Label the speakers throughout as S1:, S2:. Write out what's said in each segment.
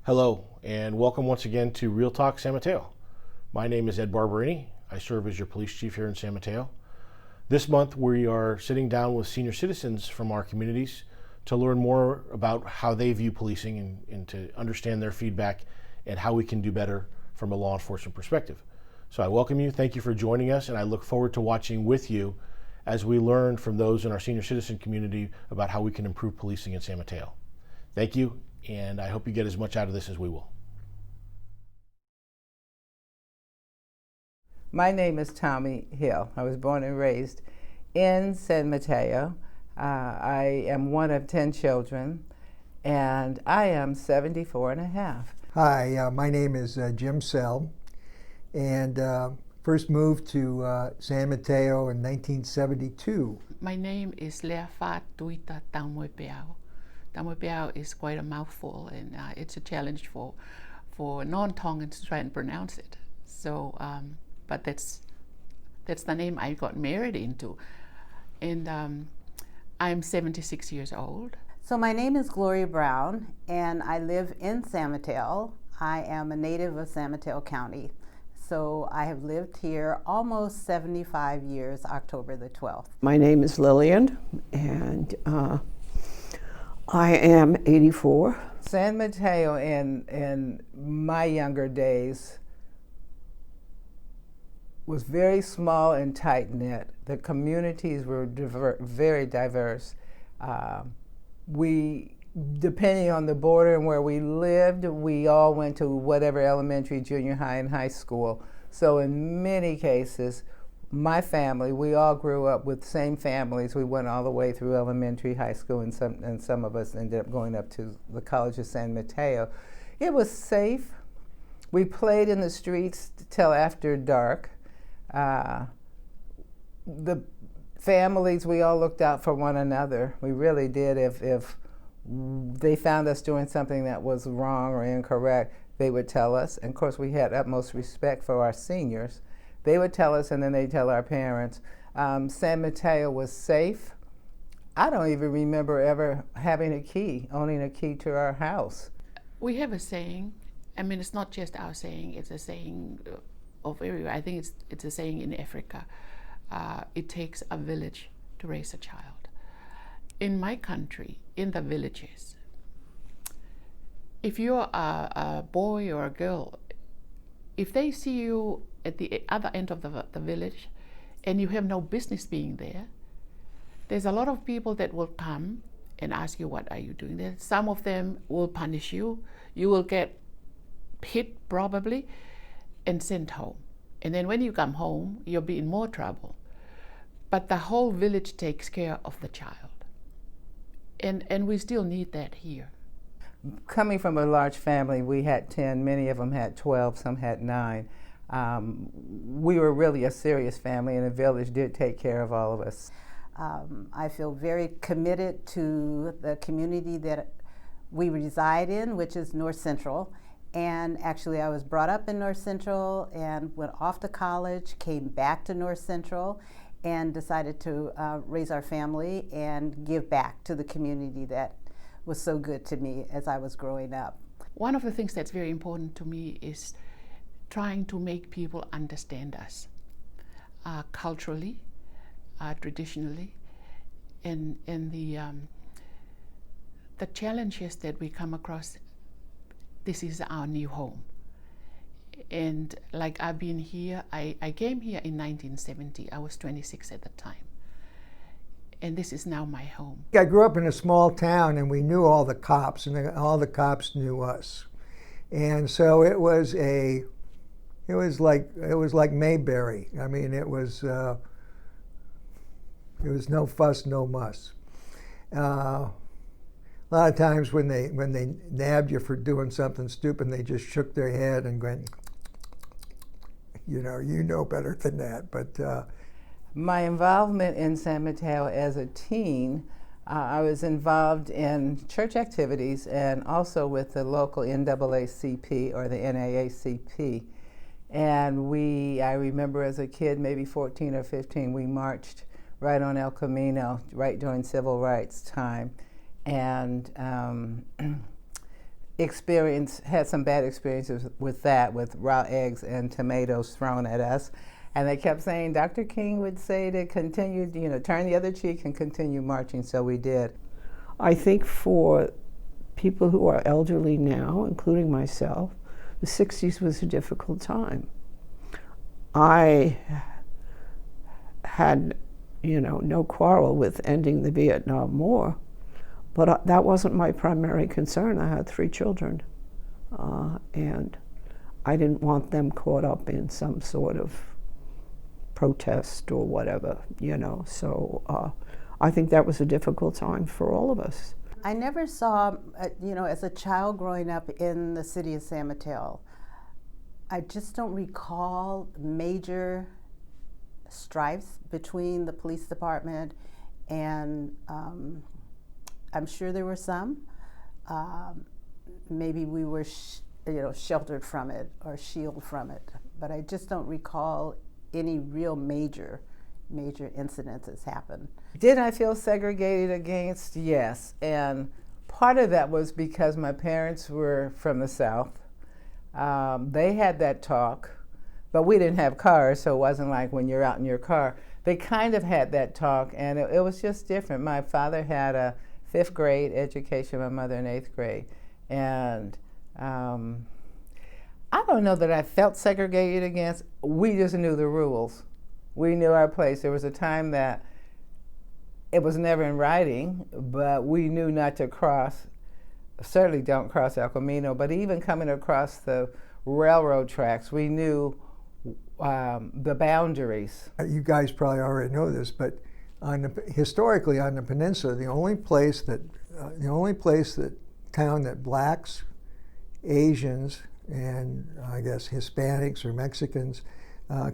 S1: Hello, and welcome once again to Real Talk San Mateo. My name is Ed Barberini. I serve as your police chief here in San Mateo. This month, we are sitting down with senior citizens from our communities to learn more about how they view policing and to understand their feedback and how we can do better from a law enforcement perspective. So I welcome you, thank you for joining us, and I look forward to watching with you as we learn from those in our senior citizen community about how we can improve policing in San Mateo. Thank you, and I hope you get as much out of this as we will.
S2: My name is Tommi Hill. I was born and raised in San Mateo. I am one of 10 children, and I am 74 and a half.
S3: Hi, my name is Jim Sell, and first moved to San Mateo in 1972.
S4: My name is Leafa Taumoepeau. Taumoepeau is quite a mouthful, and it's a challenge for non-Tongans to try and pronounce it. So, but that's the name I got married into, and I'm 76 years old.
S5: So my name is Gloria Brown, and I live in San Mateo. I am a native of San Mateo County. So I have lived here almost 75 years, October the 12th.
S6: My name is Lillian, and I am 84.
S2: San Mateo in my younger days was very small and tight-knit. The communities were very diverse. We, depending on the border and where we lived, we all went to whatever elementary, junior high, and high school. So in many cases, my family, we all grew up with the same families. We went all the way through elementary, high school, and some of us ended up going up to the College of San Mateo. It was safe. We played in the streets till after dark. The families, we all looked out for one another. We really did. If they found us doing something that was wrong or incorrect, they would tell us. And of course, we had utmost respect for our seniors. They would tell us, and then they'd tell our parents. San Mateo was safe. I don't even remember ever having a key, owning a key to our house.
S4: We have a saying. I mean, it's not just our saying. It's a saying of everywhere. I think it's a saying in Africa. It takes a village to raise a child. In my country, in the villages, if you're a boy or a girl, if they see you at the other end of the village and you have no business being there, there's a lot of people that will come and ask you, what are you doing there? Some of them will punish you. You will get hit probably and sent home. And then when you come home, you'll be in more trouble. But the whole village takes care of the child. And we still need that here.
S2: Coming from a large family, we had 10, many of them had 12, some had 9. We were really a serious family, and the village did take care of all of us.
S5: I feel very committed to the community that we reside in, which is North Central. And actually, I was brought up in North Central and went off to college, came back to North Central, and decided to raise our family and give back to the community that was so good to me as I was growing up.
S4: One of the things that's very important to me is trying to make people understand us culturally, traditionally, and the challenges that we come across. This is our new home. And like I've been here, I came here in 1970. I was 26 at the time. And this is now my home.
S3: I grew up in a small town, and we knew all the cops, and all the cops knew us. And so it was like Mayberry. I mean, it was no fuss, no muss. A lot of times when they nabbed you for doing something stupid, they just shook their head and went, you know better than that. But
S2: my involvement in San Mateo as a teen, I was involved in church activities and also with the local NAACP or the NAACP. And I remember as a kid, maybe 14 or 15, we marched right on El Camino, right during civil rights time. And had some bad experiences with that, with raw eggs and tomatoes thrown at us. And they kept saying, Dr. King would say to continue, turn the other cheek and continue marching, so we did.
S6: I think for people who are elderly now, including myself, the 60s was a difficult time. I had, no quarrel with ending the Vietnam War, but that wasn't my primary concern. I had 3 children, and I didn't want them caught up in some sort of protest or whatever, So I think that was a difficult time for all of us.
S5: I never saw, as a child growing up in the city of San Mateo, I just don't recall major strifes between the police department and I'm sure there were some. Maybe we were, sheltered from it or shielded from it, but I just don't recall any real major incidences happen.
S2: Did I feel segregated against? Yes. And part of that was because my parents were from the South. They had that talk, but we didn't have cars, so it wasn't like when you're out in your car. They kind of had that talk, and it was just different. My father had a 5th grade education, my mother in 8th grade. And I don't know that I felt segregated against. We just knew the rules. We knew our place. There was a time that it was never in writing, but we knew not to cross. Certainly don't cross El Camino, but even coming across the railroad tracks, we knew the boundaries.
S3: You guys probably already know this, but historically on the peninsula, the only town that blacks, Asians, and I guess Hispanics or Mexicans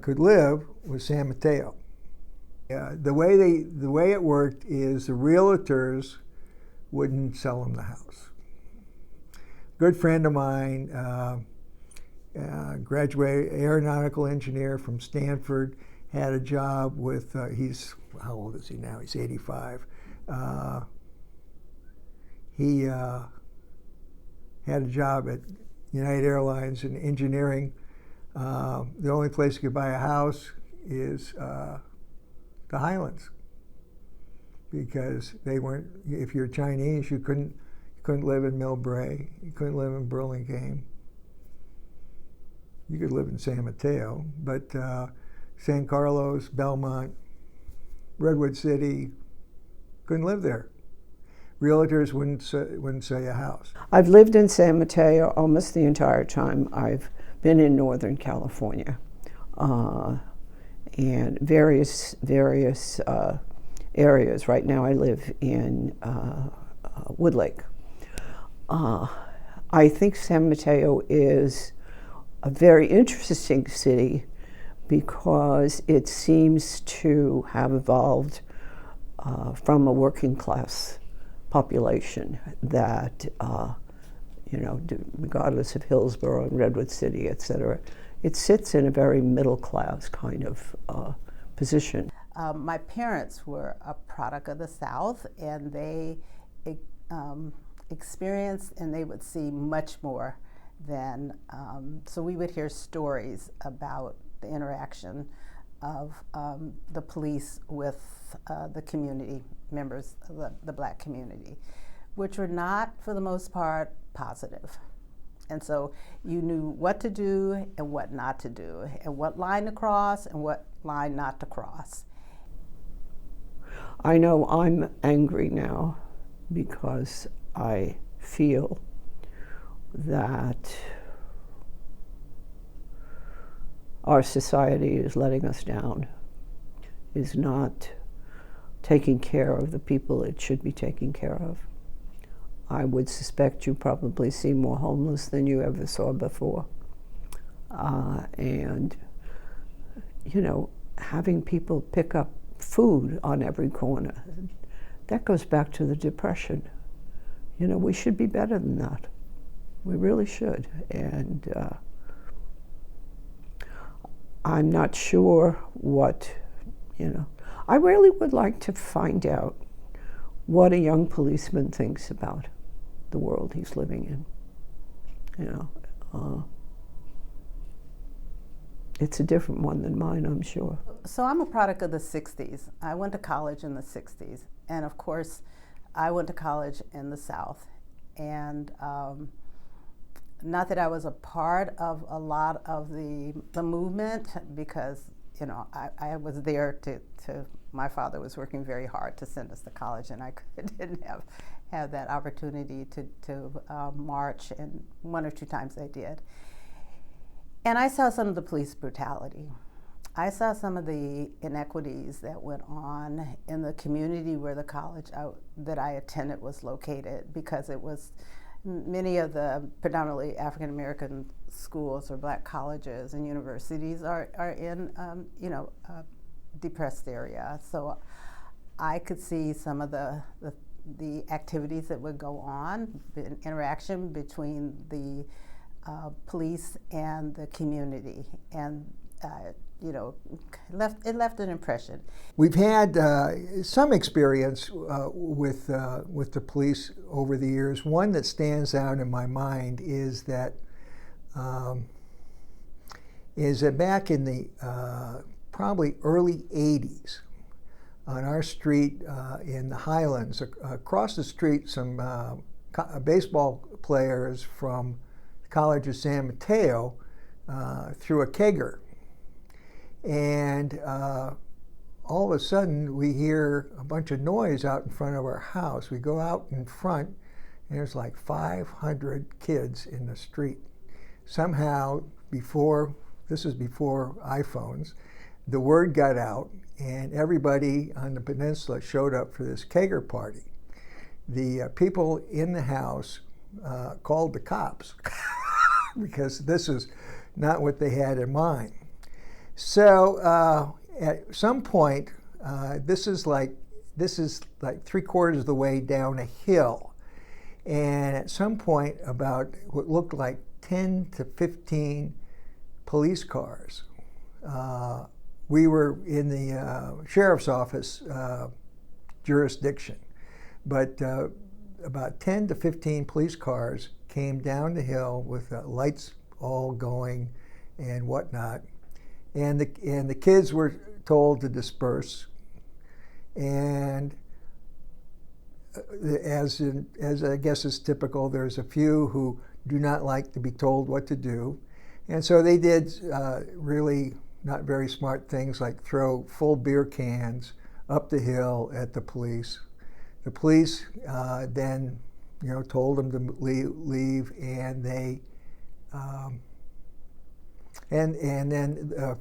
S3: could live was San Mateo. The way it worked is the realtors wouldn't sell them the house. Good friend of mine, graduated aeronautical engineer from Stanford, had a job with, how old is he now? He's 85. He had a job at United Airlines in engineering. The only place you could buy a house is the Highlands, because they weren't. If you're Chinese, you couldn't live in Millbrae. You couldn't live in Burlingame. You could live in San Mateo, but San Carlos, Belmont, Redwood City, couldn't live there. Realtors wouldn't sell you a house.
S6: I've lived in San Mateo almost the entire time I've been in Northern California, and various areas. Right now I live in Woodlake. I think San Mateo is a very interesting city because it seems to have evolved from a working class population that, regardless of Hillsborough and Redwood City, et cetera, it sits in a very middle class kind of position.
S5: My parents were a product of the South, and they experienced and they would see much more than, so we would hear stories about the interaction of the police with the community, members of the black community, which were not, for the most part, positive. And so you knew what to do and what not to do, and what line to cross and what line not to cross.
S6: I know I'm angry now because I feel that our society is letting us down, is not taking care of the people it should be taking care of. I would suspect you probably see more homeless than you ever saw before. And, having people pick up food on every corner, that goes back to the Depression. We should be better than that. We really should. And I'm not sure what, I really would like to find out what a young policeman thinks about the world he's living in. you know. It's a different one than mine, I'm sure.
S5: So I'm a product of the 60s. I went to college in the 60s. And of course, I went to college in the South. And not that I was a part of a lot of the movement, because, you know, I was there to my father was working very hard to send us to college, and I didn't have that opportunity to march, and one or two times I did. And I saw some of the police brutality. I saw some of the inequities that went on in the community where the college that I attended was located, because it was many of the predominantly African American schools or black colleges and universities are in depressed area. So I could see some of the activities that would go on, the interaction between the police and the community, and it left an impression.
S3: We've had some experience with the police over the years. One that stands out in my mind is that back in the probably early 80s, on our street in the Highlands, across the street, some baseball players from the College of San Mateo threw a kegger. And all of a sudden, we hear a bunch of noise out in front of our house. We go out in front, and there's like 500 kids in the street. Somehow, this is before iPhones, the word got out, and everybody on the peninsula showed up for this kegger party. The people in the house called the cops because this is not what they had in mind. So at some point, this is like 3/4 of the way down a hill, and at some point, about what looked like 10 to 15 police cars. We were in the sheriff's office jurisdiction, but about 10 to 15 police cars came down the hill with lights all going and whatnot. And the kids were told to disperse, and as I guess is typical, there's a few who do not like to be told what to do, and so they did really not very smart things like throw full beer cans up the hill at the police. The police then, told them to leave, and they. And then a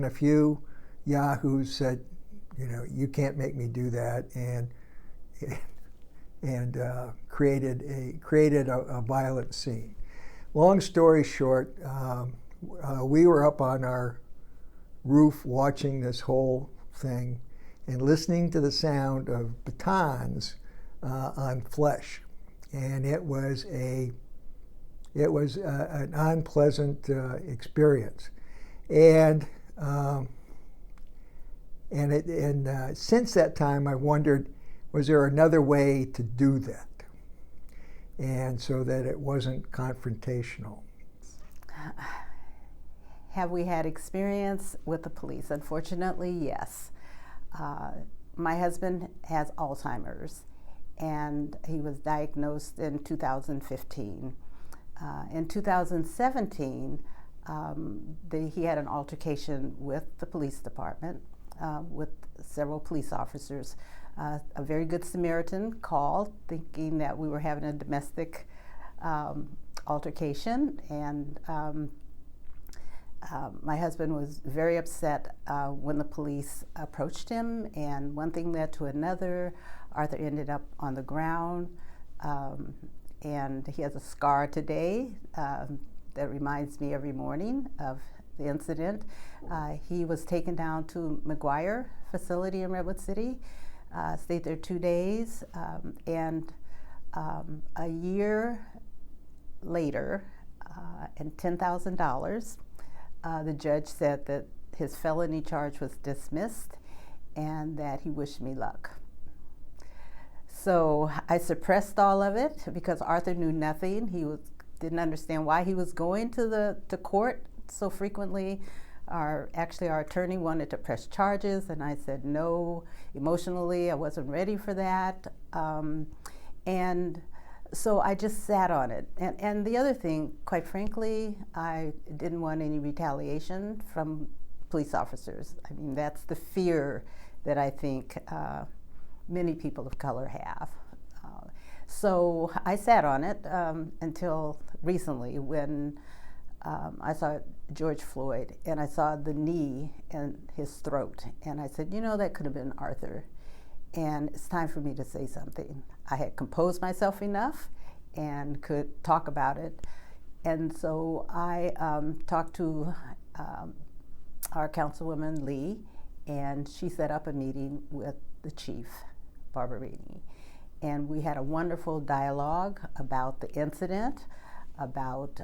S3: few yahoos said, you can't make me do that, and created a violent scene. Long story short, we were up on our roof watching this whole thing and listening to the sound of batons on flesh, and it was an unpleasant experience, and since that time I wondered, was there another way to do that, and so that it wasn't confrontational.
S5: Have we had experience with the police? Unfortunately, yes. My husband has Alzheimer's, and he was diagnosed in 2015. In 2017, he had an altercation with the police department, with several police officers. A very good Samaritan called thinking that we were having a domestic altercation, and my husband was very upset when the police approached him, and one thing led to another. Arthur ended up on the ground. And he has a scar today that reminds me every morning of the incident. He was taken down to McGuire facility in Redwood City, stayed there 2 days, and a year later, and $10,000, the judge said that his felony charge was dismissed and that he wished me luck. So I suppressed all of it because Arthur knew nothing. He didn't understand why he was going to court so frequently. Our attorney wanted to press charges, and I said no. Emotionally, I wasn't ready for that. And so I just sat on it. And the other thing, quite frankly, I didn't want any retaliation from police officers. I mean, that's the fear that I think many people of color have. So I sat on it until recently when I saw George Floyd and I saw the knee in his throat. And I said, that could have been Arthur. And it's time for me to say something. I had composed myself enough and could talk about it. And so I talked to our councilwoman, Lee, and she set up a meeting with the chief, Barberini. And we had a wonderful dialogue about the incident, about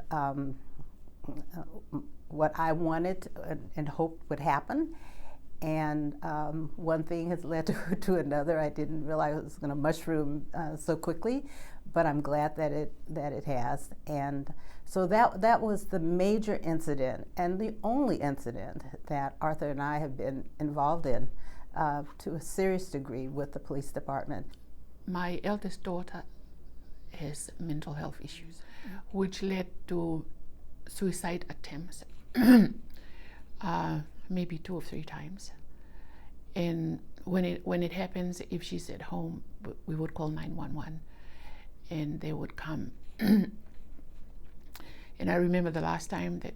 S5: what I wanted and hoped would happen. And one thing has led to another. I didn't realize it was going to mushroom so quickly, but I'm glad that it has. And so that was the major incident and the only incident that Arthur and I have been involved in to a serious degree with the police department.
S4: My eldest daughter has mental health issues, which led to suicide attempts, maybe 2 or 3 times. And when it happens, if she's at home, we would call 911, and they would come. And I remember the last time that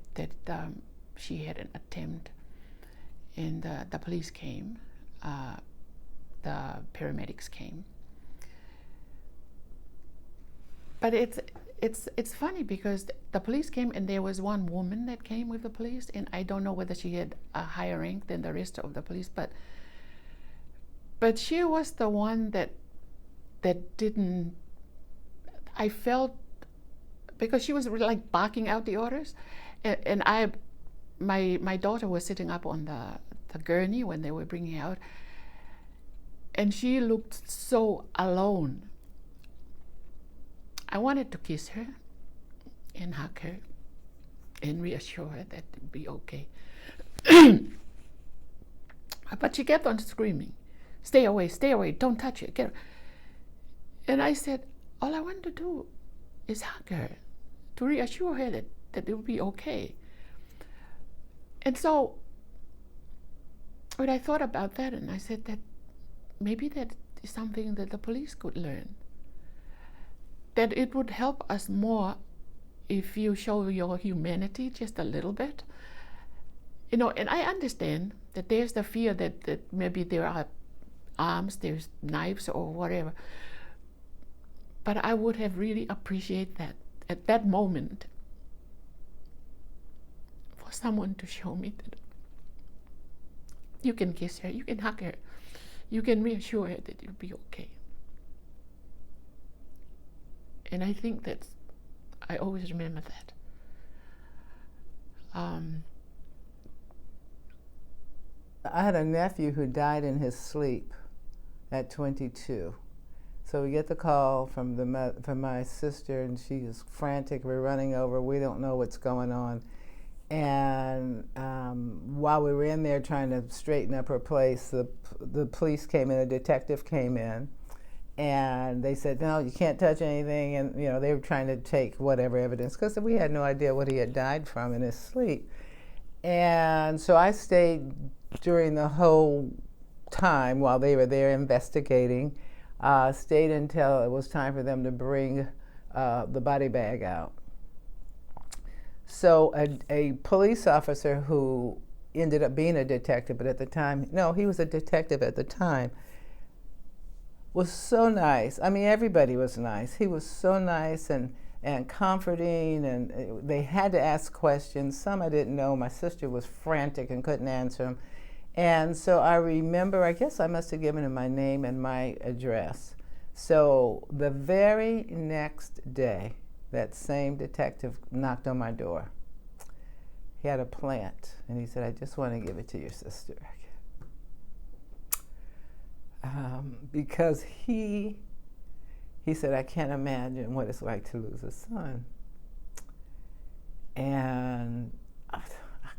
S4: she had an attempt, and the police came, the paramedics came. But it's funny because the police came, and there was one woman that came with the police, and I don't know whether she had a higher rank than the rest of the police, but she was the one that didn't. I felt, because she was really like barking out the orders, and my daughter was sitting up on the gurney when they were bringing her out, and she looked so alone. I wanted to kiss her and hug her and reassure her that it'd be okay. But she kept on screaming, stay away, don't touch her, get her. And I said, all I want to do is hug her, to reassure her that it will be okay. And so when I thought about that, and I said that maybe that is something that the police could learn, that it would help us more if you show your humanity just a little bit. And I understand that there's the fear that maybe there are arms, there's knives or whatever. But I would have really appreciated that at that moment, for someone to show me that you can kiss her, you can hug her, you can reassure her that it'll be okay. And I think I always remember that.
S2: I had a nephew who died in his sleep at 22. So we get the call from my sister, and she is frantic. We're running over. We don't know what's going on. And while we were in there trying to straighten up her place, the police came in, a detective came in, and they said, no, you can't touch anything. And they were trying to take whatever evidence, because we had no idea what he had died from in his sleep. And so I stayed during the whole time while they were there investigating, stayed until it was time for them to bring the body bag out. So a police officer who ended up being a detective, but at the time, no, he was a detective at the time, was so nice. I mean, everybody was nice. He was so nice and comforting, and they had to ask questions. Some I didn't know. My sister was frantic and couldn't answer them. And so I remember, I guess I must have given him my name and my address. So the very next day, that same detective knocked on my door. He had a plant, and he said, I just want to give it to your sister. Because he said, I can't imagine what it's like to lose a son.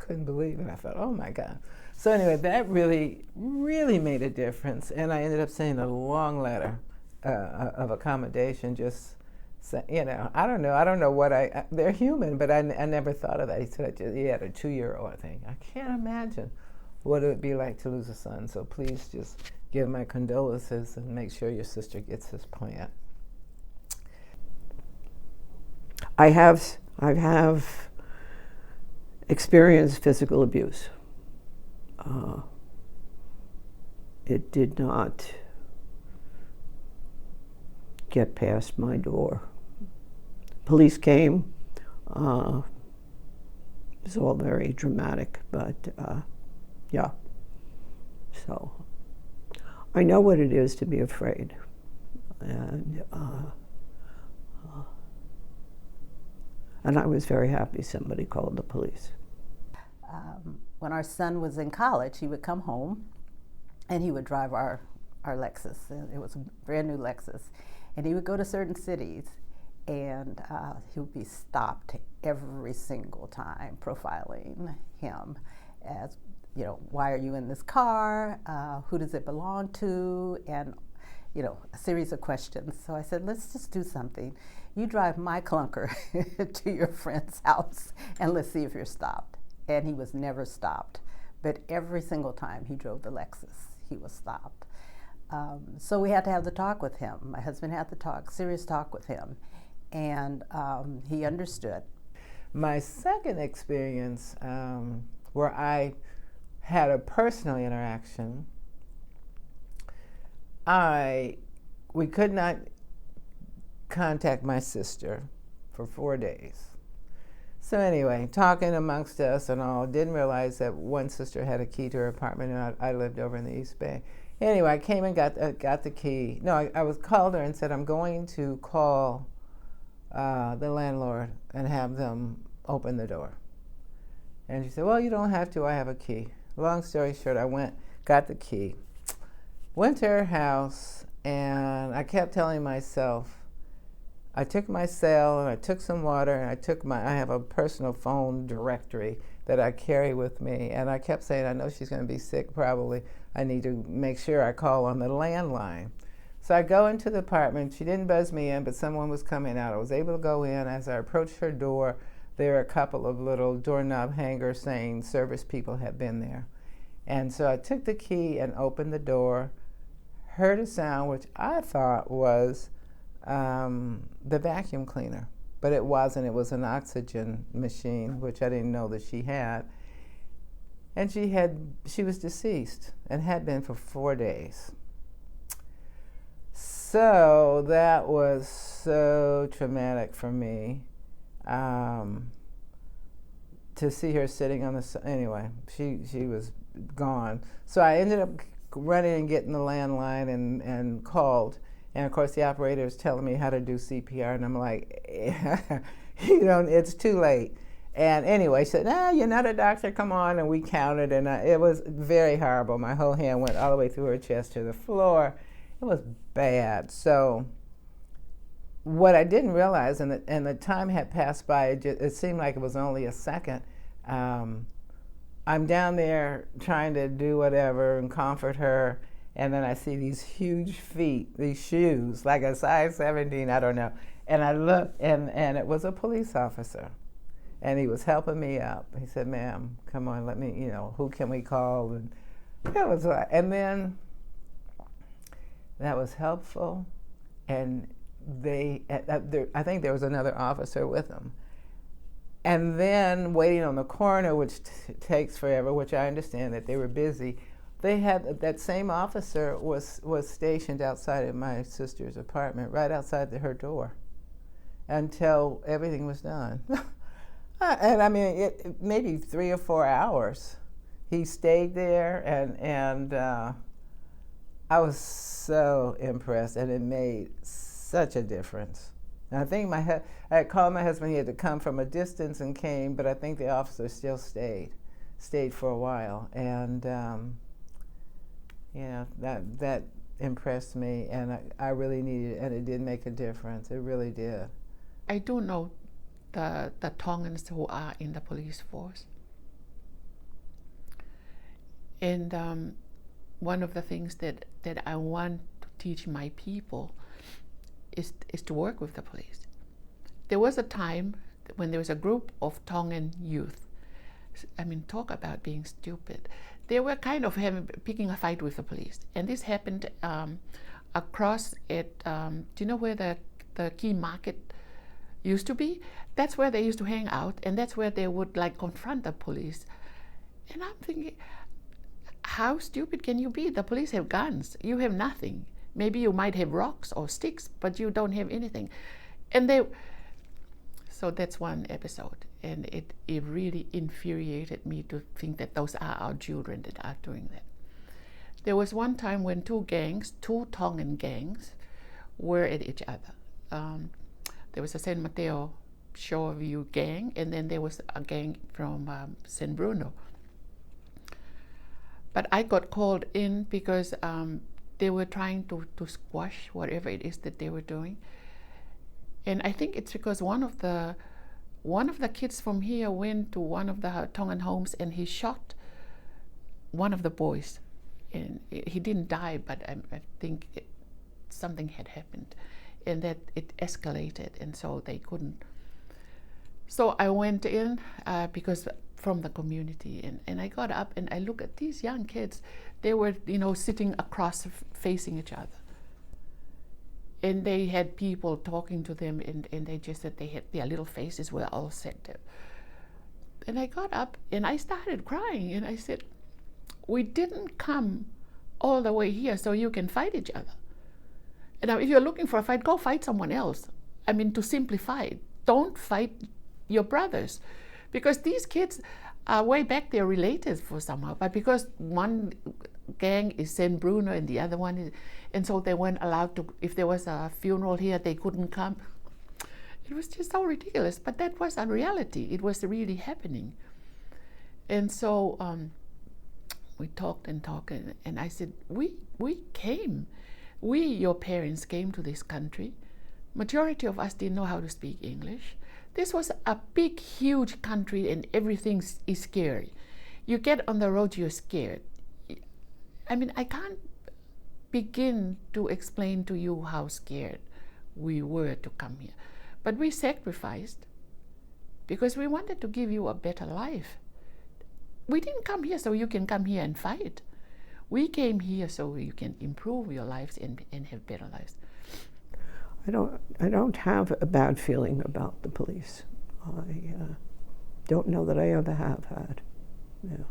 S2: couldn't believe it. I thought, oh my God. So anyway, that really, really made a difference. And I ended up sending a long letter of accommodation, just, I don't know what they're human, but I never thought of that. He said he had a 2-year-old, I think. I can't imagine what it would be like to lose a son. So please just give my condolences and make sure your sister gets this plant.
S6: I have experienced physical abuse. It did not get past my door. Police came. It was all very dramatic, but yeah. So I know what it is to be afraid. And I was very happy somebody called the police.
S5: When our son was in college, he would come home and he would drive our Lexus. It was a brand new Lexus. And he would go to certain cities and he would be stopped every single time, profiling him as, why are you in this car? Who does it belong to? And, a series of questions. So I said, let's just do something. You drive my clunker to your friend's house and let's see if you're stopped. And he was never stopped. But every single time he drove the Lexus, he was stopped. So we had to have the talk with him. My husband had the serious talk with him. And he understood.
S2: My second experience where I had a personal interaction, we could not contact my sister for 4 days. So anyway, talking amongst us and all, didn't realize that one sister had a key to her apartment and I lived over in the East Bay. Anyway, I came and got the key. No, I was called her and said, I'm going to call the landlord and have them open the door. And she said, well, you don't have to, I have a key. Long story short, I went, got the key, went to her house, and I kept telling myself, I took my cell and I took some water and I have a personal phone directory that I carry with me. And I kept saying, I know she's going to be sick probably. I need to make sure I call on the landline. So I go into the apartment. She didn't buzz me in, but someone was coming out. I was able to go in. As I approached her door, there were a couple of little doorknob hangers saying service people had been there. And so I took the key and opened the door, heard a sound which I thought was the vacuum cleaner, but it wasn't. It was an oxygen machine, which I didn't know that she had. And she was deceased and had been for 4 days. So that was so traumatic for me to see her sitting on the, anyway, she was gone. So I ended up running and getting the landline and called. And of course the operator is telling me how to do CPR and I'm like, it's too late. And anyway, she said, no, you're not a doctor, come on. And we counted and it was very horrible. My whole hand went all the way through her chest to the floor. It was bad. So what I didn't realize, and the time had passed by, it seemed like it was only a second. I'm down there trying to do whatever and comfort her. And then I see these huge feet, these shoes, like a size 17, I don't know. And I looked, and it was a police officer. And he was helping me up. He said, ma'am, come on, let me, who can we call? And it was like, and then that was helpful. And I think there was another officer with them. And then waiting on the coroner, which takes forever, which I understand that they were busy. They had, that same officer was stationed outside of my sister's apartment, right outside her door, until everything was done. And I mean, maybe 3 or 4 hours. He stayed there, and I was so impressed, and it made such a difference. And I think I had called my husband. He had to come from a distance and came, but I think the officer still stayed for a while, and that impressed me, and I really needed it, and it did make a difference. It really did.
S4: I do know the Tongans who are in the police force. And one of the things that I want to teach my people is to work with the police. There was a time when there was a group of Tongan youth. I mean, talk about being stupid. They were kind of picking a fight with the police. And this happened across at, do you know where the key market used to be? That's where they used to hang out, and that's where they would like confront the police. And I'm thinking, how stupid can you be? The police have guns. You have nothing. Maybe you might have rocks or sticks, but you don't have anything. And so that's one episode. And it really infuriated me to think that those are our children that are doing that. There was one time when two Tongan gangs, were at each other. There was a San Mateo Shoreview gang, and then there was a gang from San Bruno. But I got called in because they were trying to squash whatever it is that they were doing. And I think it's because one of the kids from here went to one of the Tongan homes and he shot one of the boys. And he didn't die, but I think something had happened, and that it escalated, and so they couldn't. So I went in because from the community, and I got up and I looked at these young kids. They were, sitting across, facing each other. And they had people talking to them, and they just said their little faces were all set. And I got up and I started crying, and I said, we didn't come all the way here so you can fight each other. And now if you're looking for a fight, go fight someone else. I mean, to simplify, don't fight your brothers. Because these kids are way back, they're related for somehow, but because one gang is San Bruno and the other one is, and so they weren't allowed to, if there was a funeral here, they couldn't come. It was just so ridiculous, but that was a reality. It was really happening. And so we talked, and I said, we came. We, your parents, came to this country. Majority of us didn't know how to speak English. This was a big, huge country, and everything is scary. You get on the road, you're scared. I mean, I can't begin to explain to you how scared we were to come here. But we sacrificed because we wanted to give you a better life. We didn't come here so you can come here and fight. We came here so you can improve your lives and have better lives.
S6: I don't have a bad feeling about the police. I don't know that I ever have had. Yeah.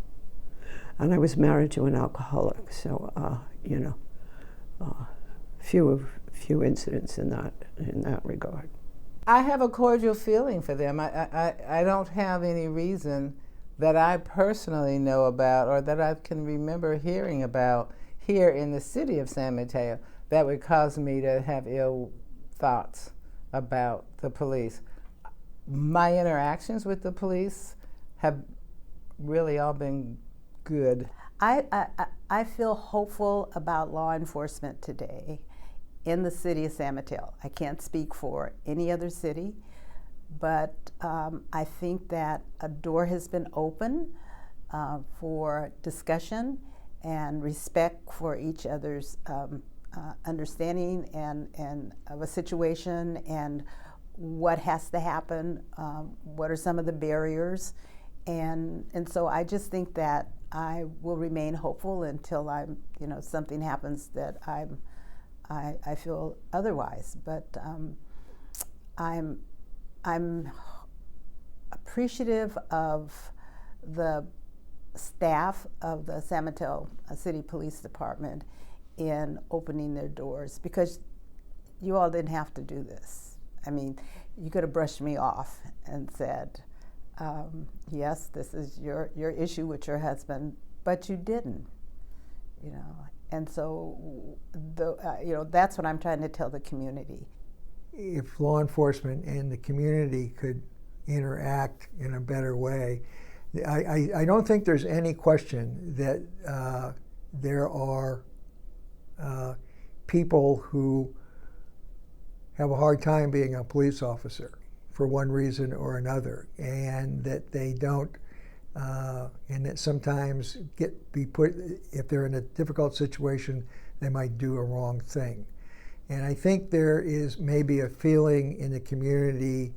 S6: And I was married to an alcoholic, so few incidents in that regard.
S2: I have a cordial feeling for them. I don't have any reason that I personally know about or that I can remember hearing about here in the city of San Mateo that would cause me to have ill thoughts about the police. My interactions with the police have really all been good.
S5: I feel hopeful about law enforcement today in the city of San Mateo. I can't speak for any other city, but I think that a door has been open for discussion and respect for each other's understanding and of a situation and what has to happen, what are some of the barriers, and so I just think that I will remain hopeful until something happens that I feel otherwise. But I'm appreciative of the staff of the San Mateo City Police Department in opening their doors, because you all didn't have to do this. I mean, you could have brushed me off and said, yes, this is your issue with your husband, but you didn't, And so, that's what I'm trying to tell the community.
S3: If law enforcement and the community could interact in a better way, I don't think there's any question that there are people who have a hard time being a police officer for one reason or another, and that they don't and that sometimes be put, if they're in a difficult situation, they might do a wrong thing. And I think there is maybe a feeling in the community,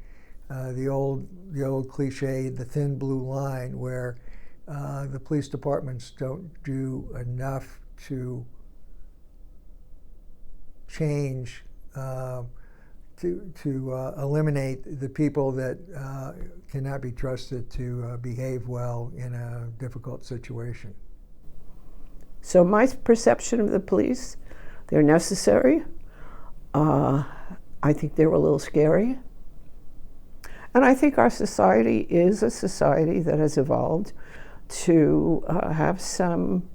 S3: the old cliche, the thin blue line, where the police departments don't do enough to change, to eliminate the people that cannot be trusted to behave well in a difficult situation.
S6: So my perception of the police, they're necessary. I think they're a little scary. And I think our society is a society that has evolved to have some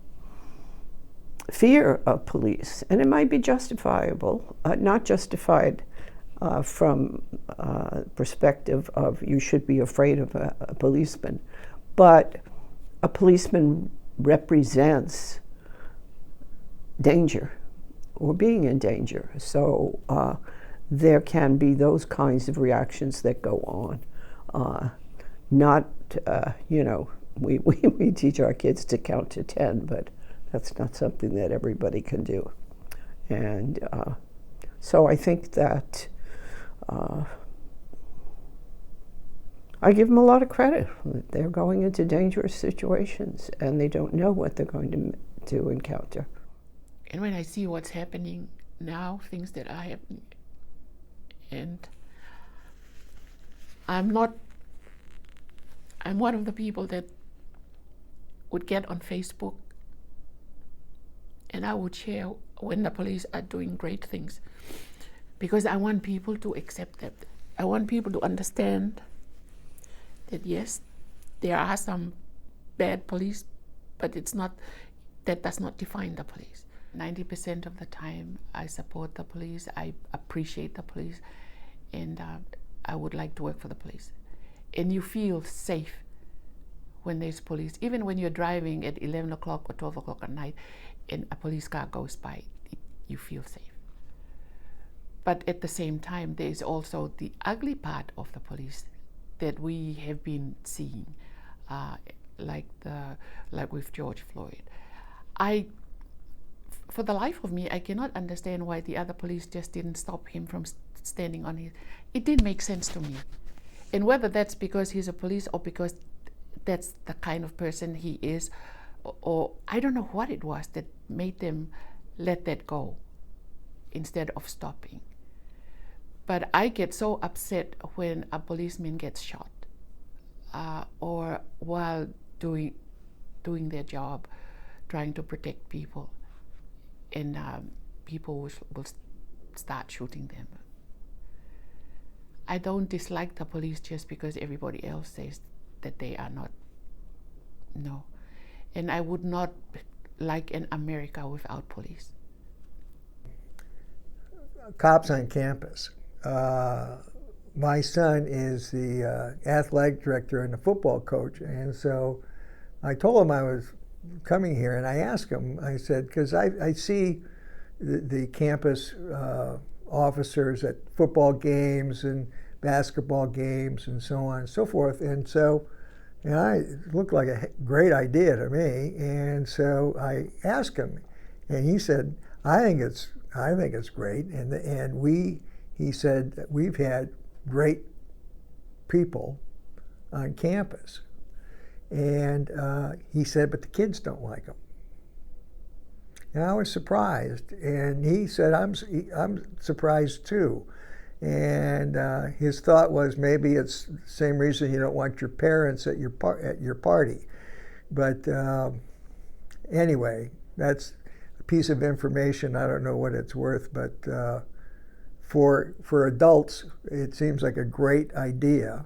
S6: fear of police. And it might be justifiable, not justified from perspective of you should be afraid of a policeman, but a policeman represents danger or being in danger. So there can be those kinds of reactions that go on. Not, we teach our kids to count to 10, but that's not something that everybody can do. And so I think that I give them a lot of credit. They're going into dangerous situations and they don't know what they're going to encounter.
S4: And when I see what's happening now, things that are happening, and I'm one of the people that would get on Facebook and I would share when the police are doing great things, because I want people to accept that. I want people to understand that yes, there are some bad police, but that does not define the police. 90% of the time I support the police, I appreciate the police, and I would like to work for the police. And you feel safe when there's police. Even when you're driving at 11 o'clock or 12 o'clock at night and a police car goes by, you feel safe. But at the same time, there's also the ugly part of the police that we have been seeing, like with George Floyd. For the life of me, I cannot understand why the other police just didn't stop him from standing on his. It didn't make sense to me. And whether that's because he's a police or because that's the kind of person he is, or I don't know what it was that made them let that go instead of stopping. But I get so upset when a policeman gets shot or while doing their job, trying to protect people, and people will start shooting them. I don't dislike the police just because everybody else says that they are not. No. And I would not like an America without police.
S3: Cops on campus. My son is the athletic director and the football coach, and so I told him I was coming here, and I asked him, I said, because I see the campus officers at football games and basketball games and so on and so forth, and so it looked like a great idea to me, and so I asked him, and he said, I think it's great, and he said that we've had great people on campus, and he said, but the kids don't like them. And I was surprised, and he said, I'm surprised too. And his thought was maybe it's the same reason you don't want your parents at your party. But anyway, that's a piece of information. I don't know what it's worth, but for adults, it seems like a great idea.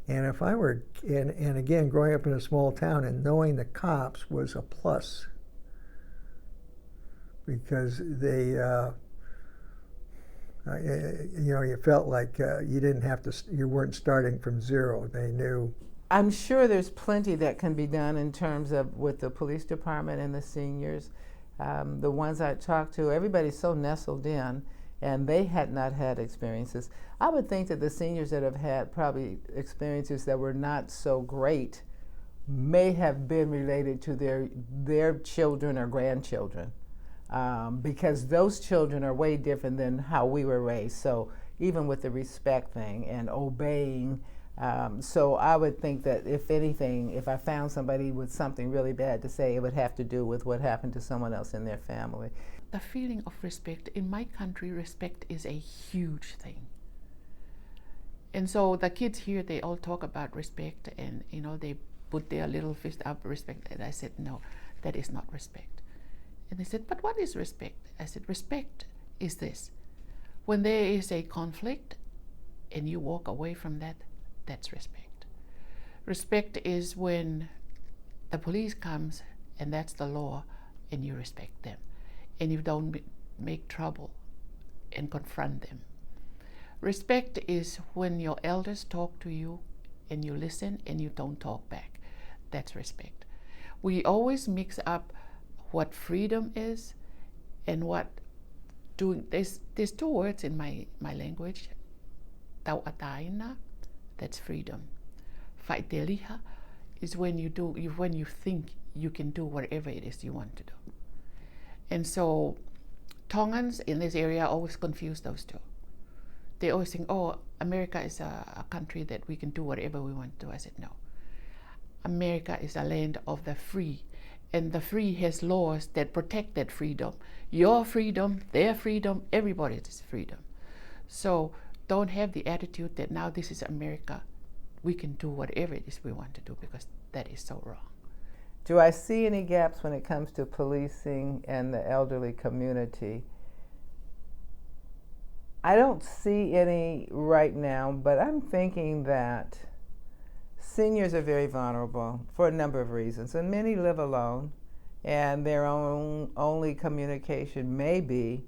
S3: And if I were, and again, growing up in a small town and knowing the cops was a plus, because they, you felt like you weren't starting from zero. They knew.
S2: I'm sure there's plenty that can be done in terms of with the police department and the seniors. The ones I talked to, everybody's so nestled in, and they had not had experiences. I would think that the seniors that have had probably experiences that were not so great may have been related to their children or grandchildren, because those children are way different than how we were raised. So even with the respect thing and obeying, so I would think that if anything, if I found somebody with something really bad to say, it would have to do with what happened to someone else in their family.
S4: The feeling of respect, in my country, respect is a huge thing. And so the kids here, they all talk about respect, and they put their little fist up, respect. And I said, no, that is not respect. And they said, but what is respect? I said, respect is this. When there is a conflict and you walk away from that, that's respect. Respect is when the police comes and that's the law, and you respect them. And you don't make trouble and confront them. Respect is when your elders talk to you and you listen and you don't talk back. That's respect. We always mix up what freedom is and what doing. There's two words in my language. Taumoepeau, that's freedom. Leafa is when you think you can do whatever it is you want to do. And so Tongans in this area always confuse those two. They always think, oh, America is a country that we can do whatever we want to do. I said, no. America is a land of the free, and the free has laws that protect that freedom. Your freedom, their freedom, everybody's freedom. So don't have the attitude that now this is America, we can do whatever it is we want to do, because that is so wrong.
S2: Do I see any gaps when it comes to policing and the elderly community? I don't see any right now, but I'm thinking that seniors are very vulnerable for a number of reasons, and many live alone, and their only communication may be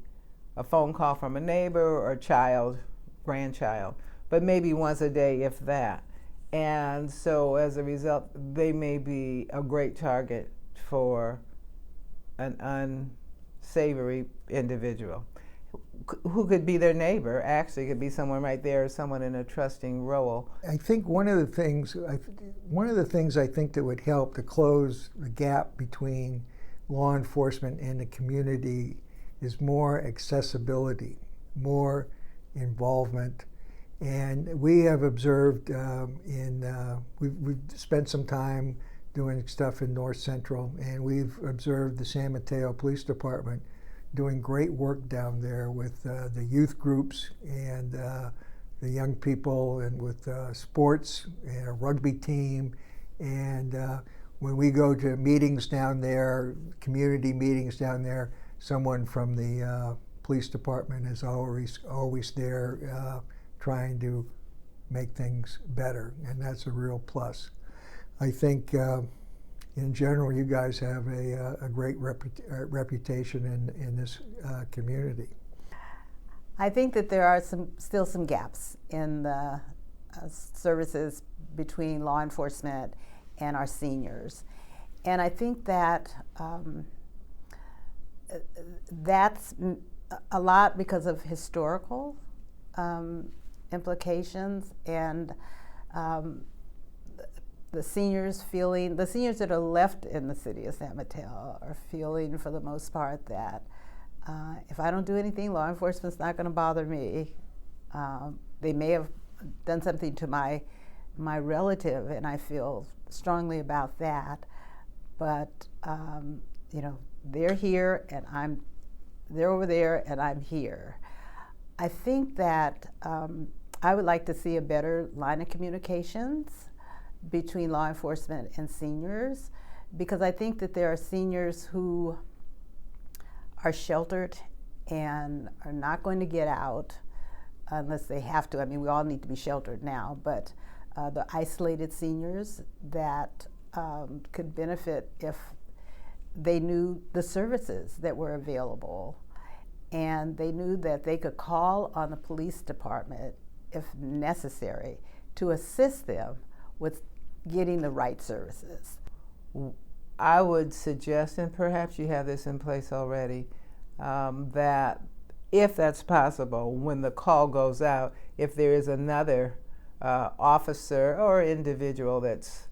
S2: a phone call from a neighbor or child, grandchild, but maybe once a day, if that. And so as a result, they may be a great target for an unsavory individual who could be their neighbor. Actually, could be someone right there, or someone in a trusting role.
S3: I think one of the things I think that would help to close the gap between law enforcement and the community is more accessibility, more involvement. And we have observed we've spent some time doing stuff in North Central, and we've observed the San Mateo Police Department doing great work down there with the youth groups and the young people, and with sports and a rugby team. And when we go to meetings down there, community meetings down there, someone from the police department is always there trying to make things better, and that's a real plus. I think in general, you guys have a great reputation in this community.
S5: I think that there are still some gaps in the services between law enforcement and our seniors. And I think that that's a lot because of historical implications, and the seniors that are left in the city of San Mateo are feeling, for the most part, that if I don't do anything, law enforcement's not going to bother me. They may have done something to my relative, and I feel strongly about that. But they're here, and they're over there, and I'm here. I think that I would like to see a better line of communications between law enforcement and seniors, because I think that there are seniors who are sheltered and are not going to get out unless they have to. I mean, we all need to be sheltered now, but the isolated seniors that could benefit if they knew the services that were available, and they knew that they could call on the police department if necessary to assist them with getting the right services.
S2: I would suggest, and perhaps you have this in place already, that if that's possible, when the call goes out, if there is another officer or individual that's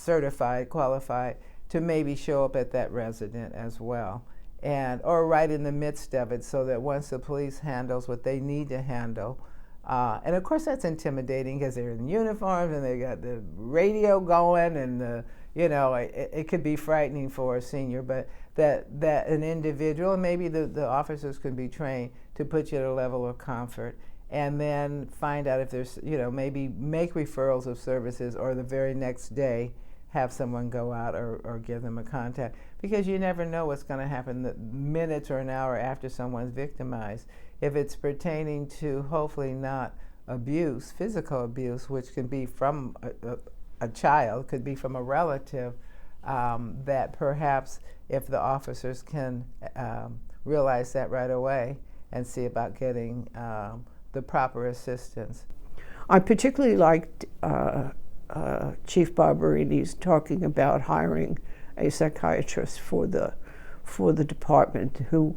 S2: certified, qualified, to maybe show up at that resident as well, and or right in the midst of it, so that once the police handles what they need to handle, and of course that's intimidating because they're in uniforms and they got the radio going, and it could be frightening for a senior, but that an individual, and maybe the officers could be trained to put you at a level of comfort, and then find out if there's, maybe make referrals of services, or the very next day have someone go out or give them a contact, because you never know what's going to happen the minutes or an hour after someone's victimized. If it's pertaining to hopefully not abuse, physical abuse, which can be from a child, could be from a relative, that perhaps if the officers can realize that right away and see about getting the proper assistance.
S6: I particularly liked Chief Barberini's talking about hiring a psychiatrist for the department who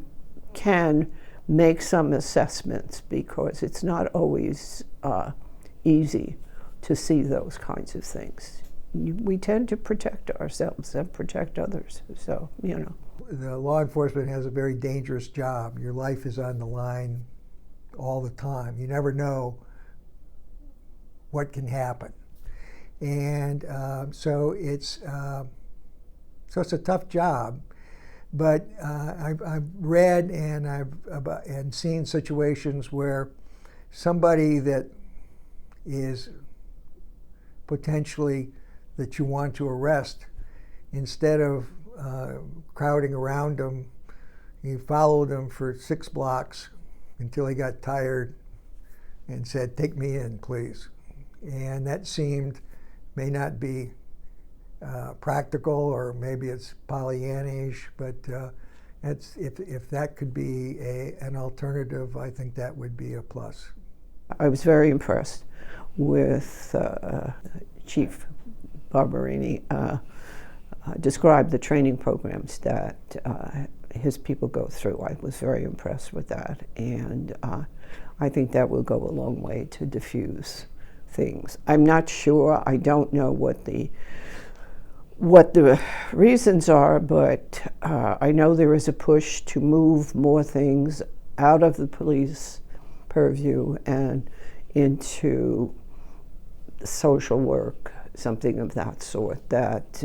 S6: can make some assessments, because it's not always easy to see those kinds of things. We tend to protect ourselves and protect others, so,
S3: The law enforcement has a very dangerous job. Your life is on the line all the time. You never know what can happen. And so it's a tough job. But I've read and seen situations where somebody that is potentially that you want to arrest, instead of crowding around them, you followed them for 6 blocks until he got tired and said, "Take me in, please." And that may not be practical, or maybe it's Pollyannish, but if that could be an alternative, I think that would be a plus.
S6: I was very impressed with Chief Barberini described the training programs that his people go through. I was very impressed with that, and I think that will go a long way to diffuse things. I'm not sure. I don't know what the reasons are, but I know there is a push to move more things out of the police purview and into social work, something of that sort. That,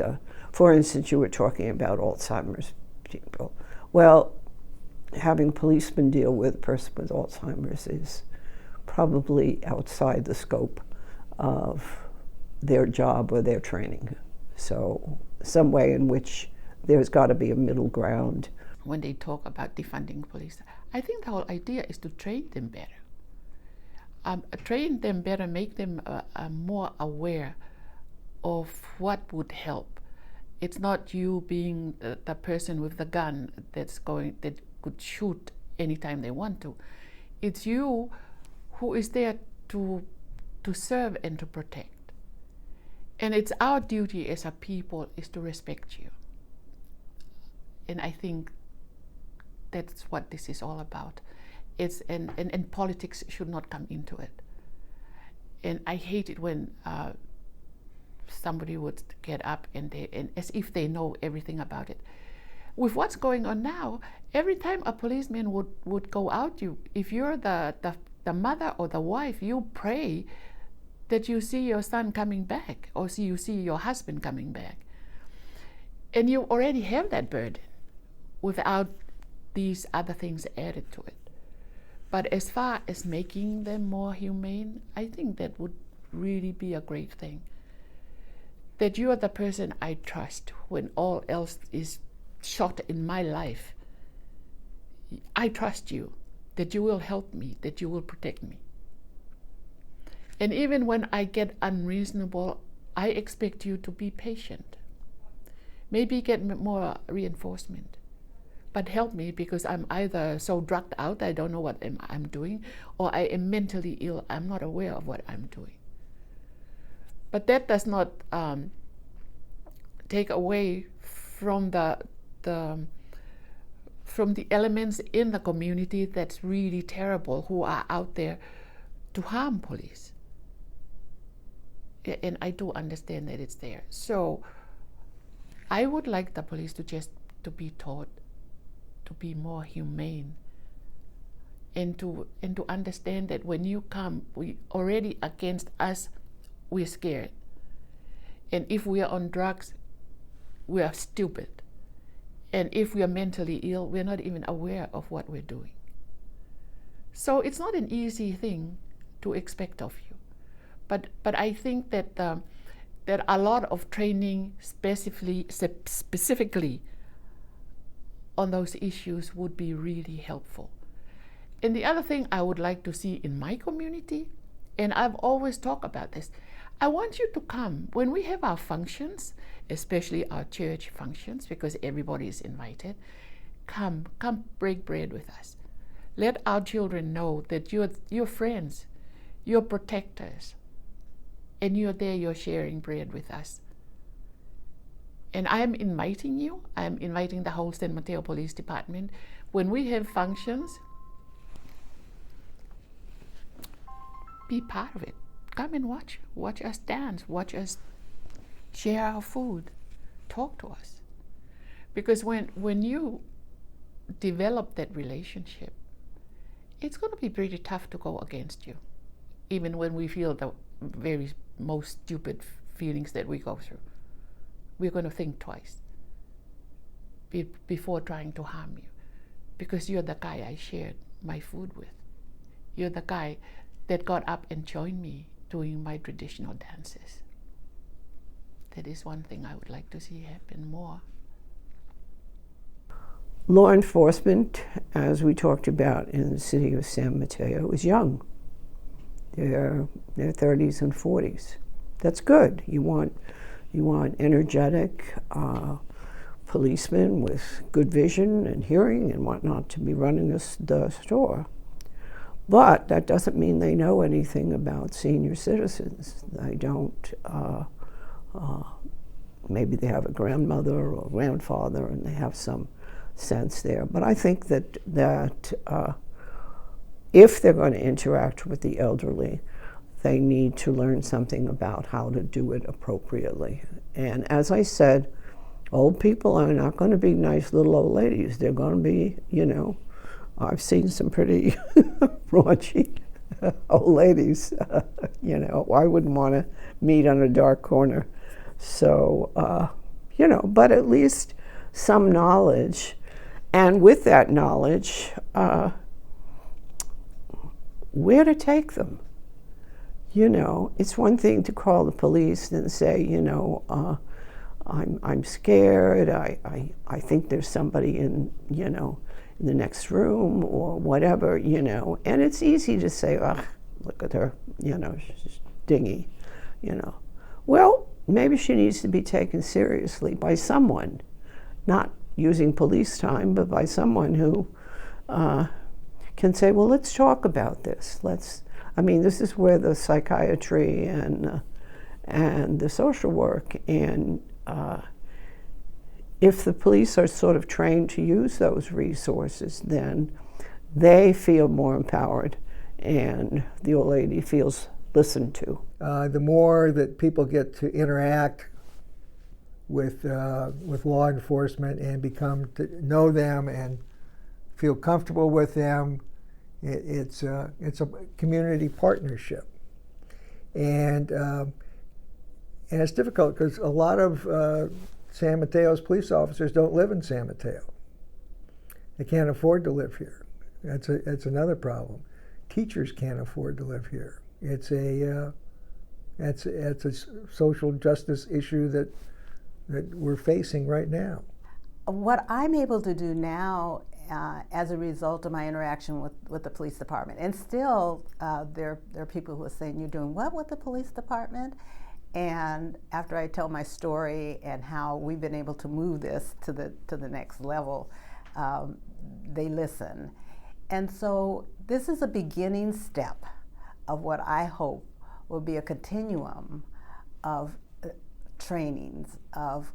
S6: for instance, you were talking about Alzheimer's people. Well, having policemen deal with a person with Alzheimer's is probably outside the scope of their job or their training. So some way in which there's got to be a middle ground.
S4: When they talk about defunding police, I think the whole idea is to train them better. Train them better, make them more aware of what would help. It's not you being the person with the gun that could shoot anytime they want to. It's you who is there to serve and to protect. And it's our duty as a people is to respect you. And I think that's what this is all about. And politics should not come into it. And I hate it when somebody would get up and as if they know everything about it. With what's going on now, every time a policeman would go out, if you're the mother or the wife, you pray that you see your son coming back, or you see your husband coming back. And you already have that burden without these other things added to it. But as far as making them more humane, I think that would really be a great thing. That you are the person I trust when all else is shot in my life. I trust you, that you will help me, that you will protect me. And even when I get unreasonable, I expect you to be patient. Maybe get more reinforcement. But help me, because I'm either so drugged out, I don't know what I'm doing, or I am mentally ill, I'm not aware of what I'm doing. But that does not take away from the elements in the community that's really terrible, who are out there to harm police. and I do understand that it's there. So I would like the police to be taught to be more humane, and to understand that when you come, we already against us, we're scared. And if we are on drugs, we are stupid. And if we are mentally ill, we're not even aware of what we're doing. So it's not an easy thing to expect of you. But I think that that a lot of training specifically on those issues would be really helpful. And the other thing I would like to see in my community, and I've always talked about this, I want you to come when we have our functions, especially our church functions, because everybody is invited. Come break bread with us. Let our children know that you're friends, you're protectors, and you're there, you're sharing bread with us. And I'm inviting you, I'm inviting the whole San Mateo Police Department. When we have functions, be part of it. Come and watch us dance, watch us share our food, talk to us. Because when you develop that relationship, it's going to be pretty tough to go against you, even when we feel the very most stupid feelings that we go through. We're going to think twice before trying to harm you, because you're the guy I shared my food with. You're the guy that got up and joined me doing my traditional dances. That is one thing I would like to see happen more.
S6: Law enforcement, as we talked about in the city of San Mateo, is young. They're 30s and 40s. That's good. You want energetic policemen with good vision and hearing and whatnot to be running the store. But that doesn't mean they know anything about senior citizens. They don't. Maybe they have a grandmother or grandfather and they have some sense there. But I think that if they're going to interact with the elderly, they need to learn something about how to do it appropriately. And as I said, old people are not going to be nice little old ladies. They're going to be, I've seen some pretty raunchy old ladies, I wouldn't want to meet on a dark corner. So, but at least some knowledge. And with that knowledge, where to take them. It's one thing to call the police and say, I'm scared, I think there's somebody in the next room or whatever, and it's easy to say, look at her, she's dingy, Well, maybe she needs to be taken seriously by someone, not using police time, but by someone who can say, well, let's talk about this. This is where the psychiatry and the social work, and if the police are sort of trained to use those resources, then they feel more empowered and the old lady feels listened to.
S3: The more that people get to interact with law enforcement and become to know them and feel comfortable with them, it's a community partnership, and it's difficult because a lot of San Mateo's police officers don't live in San Mateo. They can't afford to live here. That's another problem. Teachers can't afford to live here. It's a social justice issue that we're facing right now.
S5: What I'm able to do now, as a result of my interaction with the police department, and still there are people who are saying, "You're doing what with the police department?" And after I tell my story and how we've been able to move this to the next level, they listen. And so this is a beginning step of what I hope will be a continuum of trainings, of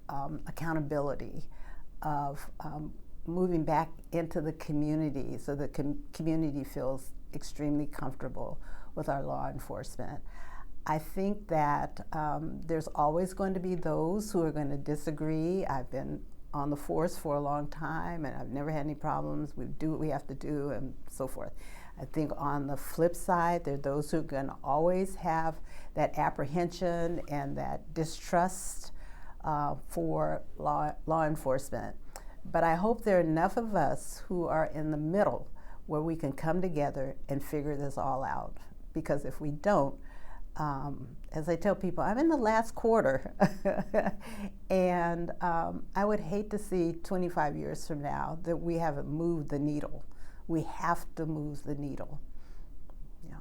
S5: accountability, of moving back into the community so the community feels extremely comfortable with our law enforcement. I think that there's always going to be those who are going to disagree. I've been on the force for a long time, and I've never had any problems. We do what we have to do, and so forth. I think on the flip side, there are those who are going to always have that apprehension and that distrust for law enforcement. But I hope there are enough of us who are in the middle where we can come together and figure this all out. Because if we don't, as I tell people, I'm in the last quarter, and I would hate to see 25 years from now that we haven't moved the needle. We have to move the needle. Yeah.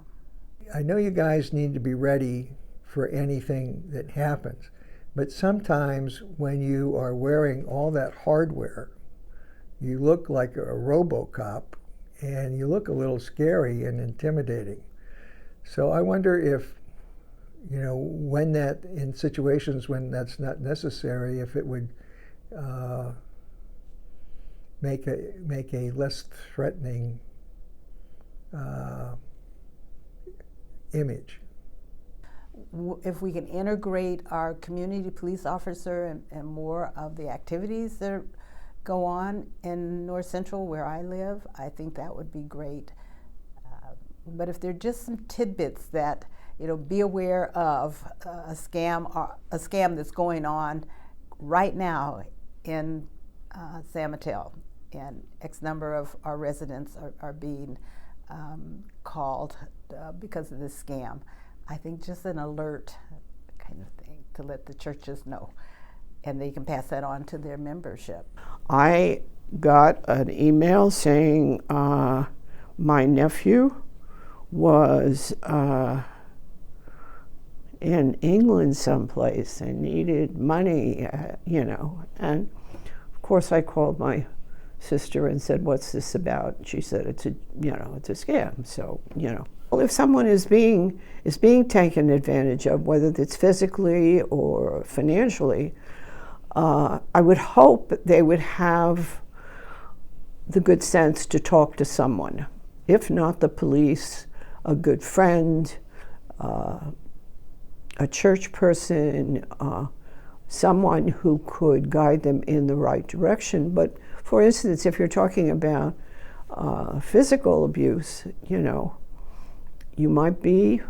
S3: I know you guys need to be ready for anything that happens, but sometimes when you are wearing all that hardware, you look like a RoboCop, and you look a little scary and intimidating. So I wonder if, when that, in situations when that's not necessary, if it would make a less threatening image.
S5: If we can integrate our community police officer and more of the activities that go on in North Central where I live, I think that would be great. But if there are just some tidbits that, be aware of a scam that's going on right now in San Mateo, and X number of our residents are being called because of this scam. I think just an alert kind of thing to let the churches know, and they can pass that on to their membership.
S6: I got an email saying my nephew was in England someplace and needed money, and of course I called my sister and said, "What's this about?" She said, "It's a scam." So, well, if someone is being taken advantage of, whether it's physically or financially, I would hope they would have the good sense to talk to someone. If not the police, a good friend, a church person, someone who could guide them in the right direction. But for instance, if you're talking about physical abuse, you might be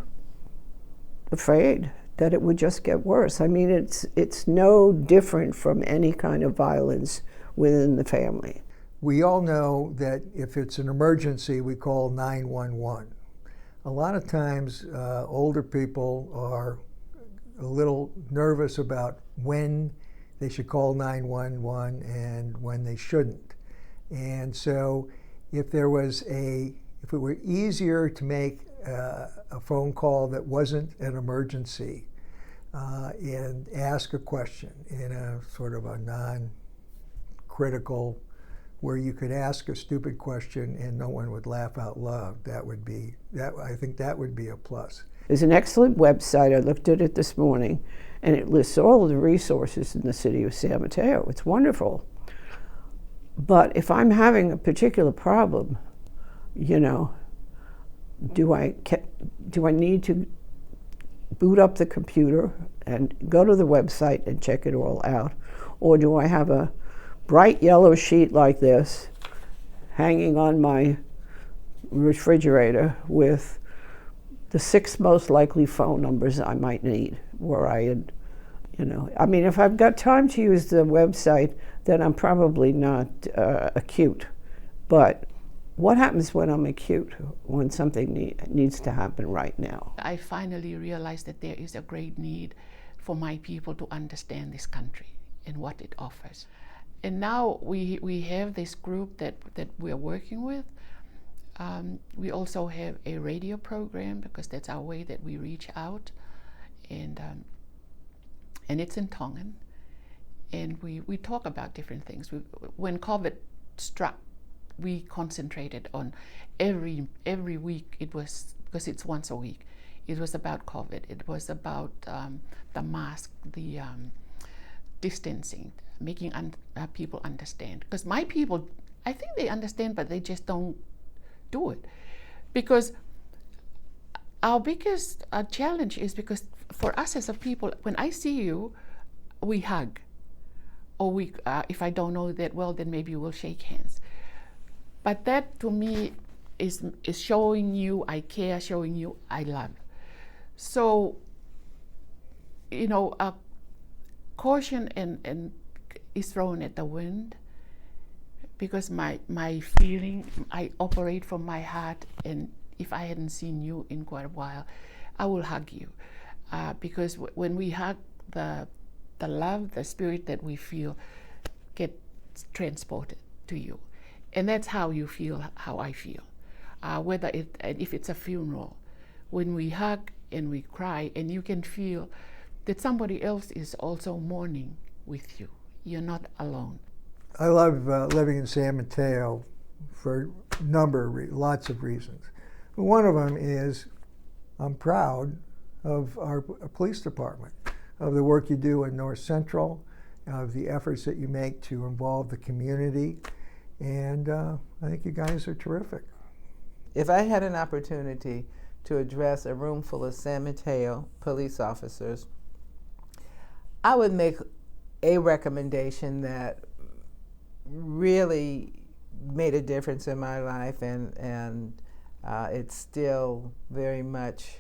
S6: afraid that it would just get worse. I mean, it's no different from any kind of violence within the family.
S3: We all know that if it's an emergency, we call 911. A lot of times, older people are a little nervous about when they should call 911 and when they shouldn't. And so if it were easier to make a phone call that wasn't an emergency and ask a question in a sort of a non-critical, where you could ask a stupid question and no one would laugh out loud, I think that would be a plus.
S6: There's an excellent website. I looked at it this morning, and it lists all of the resources in the city of San Mateo. It's wonderful. But if I'm having a particular problem, do I need to boot up the computer and go to the website and check it all out? Or do I have a bright yellow sheet like this hanging on my refrigerator with the 6 most likely phone numbers I might need, where I mean, if I've got time to use the website, then I'm probably not acute. But what happens when I'm acute, when something needs to happen right now?
S4: I finally realized that there is a great need for my people to understand this country and what it offers. And now we have this group that we're working with. We also have a radio program, because that's our way that we reach out, and it's in Tongan, and we talk about different things. When COVID struck, we concentrated on every week. It was, because it's once a week, it was about COVID. It was about the mask, the distancing, making people understand. Because my people, I think they understand, but they just don't do it. Because Our biggest challenge is because for us as a people, when I see you, we hug. Or we, if I don't know that well, then maybe we'll shake hands. But that to me is showing you I care, showing you I love. So, caution and is thrown at the wind, because my feeling, I operate from my heart, and if I hadn't seen you in quite a while, I will hug you. Because when we hug, the love, the spirit that we feel gets transported to you. And that's how you feel, how I feel. If it's a funeral, when we hug and we cry, and you can feel that somebody else is also mourning with you. You're not alone.
S3: I love living in San Mateo for lots of reasons. One of them is I'm proud of our police department, of the work you do in North Central, of the efforts that you make to involve the community, and I think you guys are terrific.
S2: If I had an opportunity to address a room full of San Mateo police officers, I would make a recommendation that really made a difference in my life, and it's still very much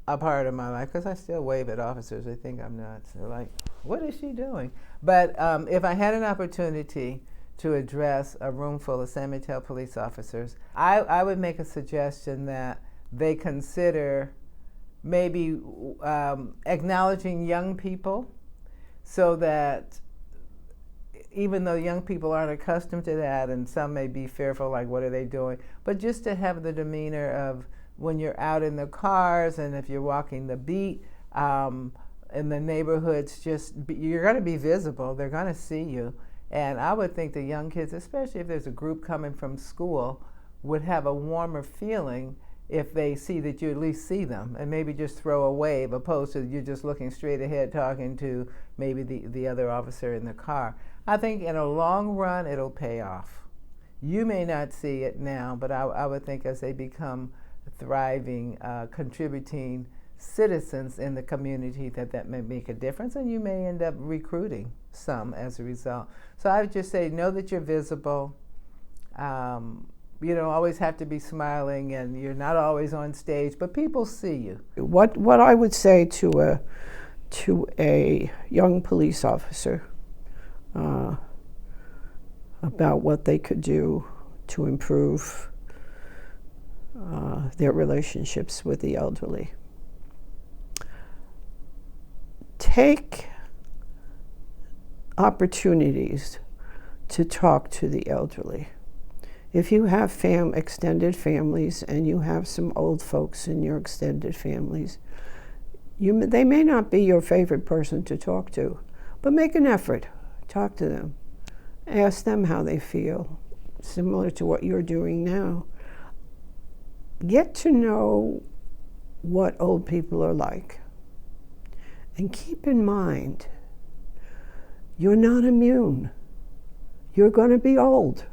S2: a part of my life, because I still wave at officers. They think I'm nuts. They're like, what is she doing? But if I had an opportunity to address a room full of San Mateo police officers, I would make a suggestion that they consider maybe acknowledging young people, so that even though young people aren't accustomed to that, and some may be fearful, like, what are they doing? But just to have the demeanor of when you're out in the cars, and if you're walking the beat in the neighborhoods, you're going to be visible. They're going to see you. And I would think the young kids, especially if there's a group coming from school, would have a warmer feeling if they see that you at least see them, and maybe just throw a wave, opposed to you just looking straight ahead talking to maybe the other officer in the car. I think in a long run it'll pay off. You may not see it now, but I would think as they become thriving, contributing citizens in the community, that may make a difference, and you may end up recruiting some as a result. So I would just say, know that you're visible. You don't always have to be smiling, and you're not always on stage, but people see you.
S6: What I would say to a young police officer about what they could do to improve their relationships with the elderly. Take opportunities to talk to the elderly. If you have extended families, and you have some old folks in your extended families, they may not be your favorite person to talk to, but make an effort. Talk to them. Ask them how they feel, similar to what you're doing now. Get to know what old people are like. And keep in mind, you're not immune. You're going to be old.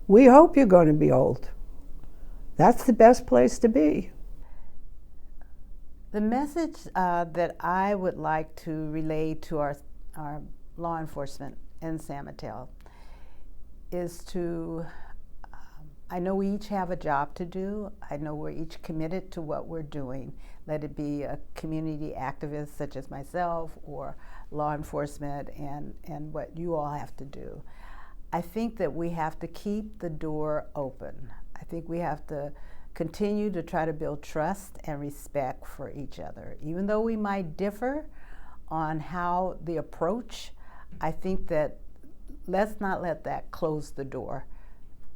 S6: We hope you're going to be old. That's the best place to be.
S5: The message that I would like to relay to our law enforcement in San Mateo is to, I know we each have a job to do. I know we're each committed to what we're doing. Let it be a community activist such as myself, or law enforcement, and what you all have to do. I think that we have to keep the door open. I think we have to continue to try to build trust and respect for each other. Even though we might differ on how the approach, I think that let's not let that close the door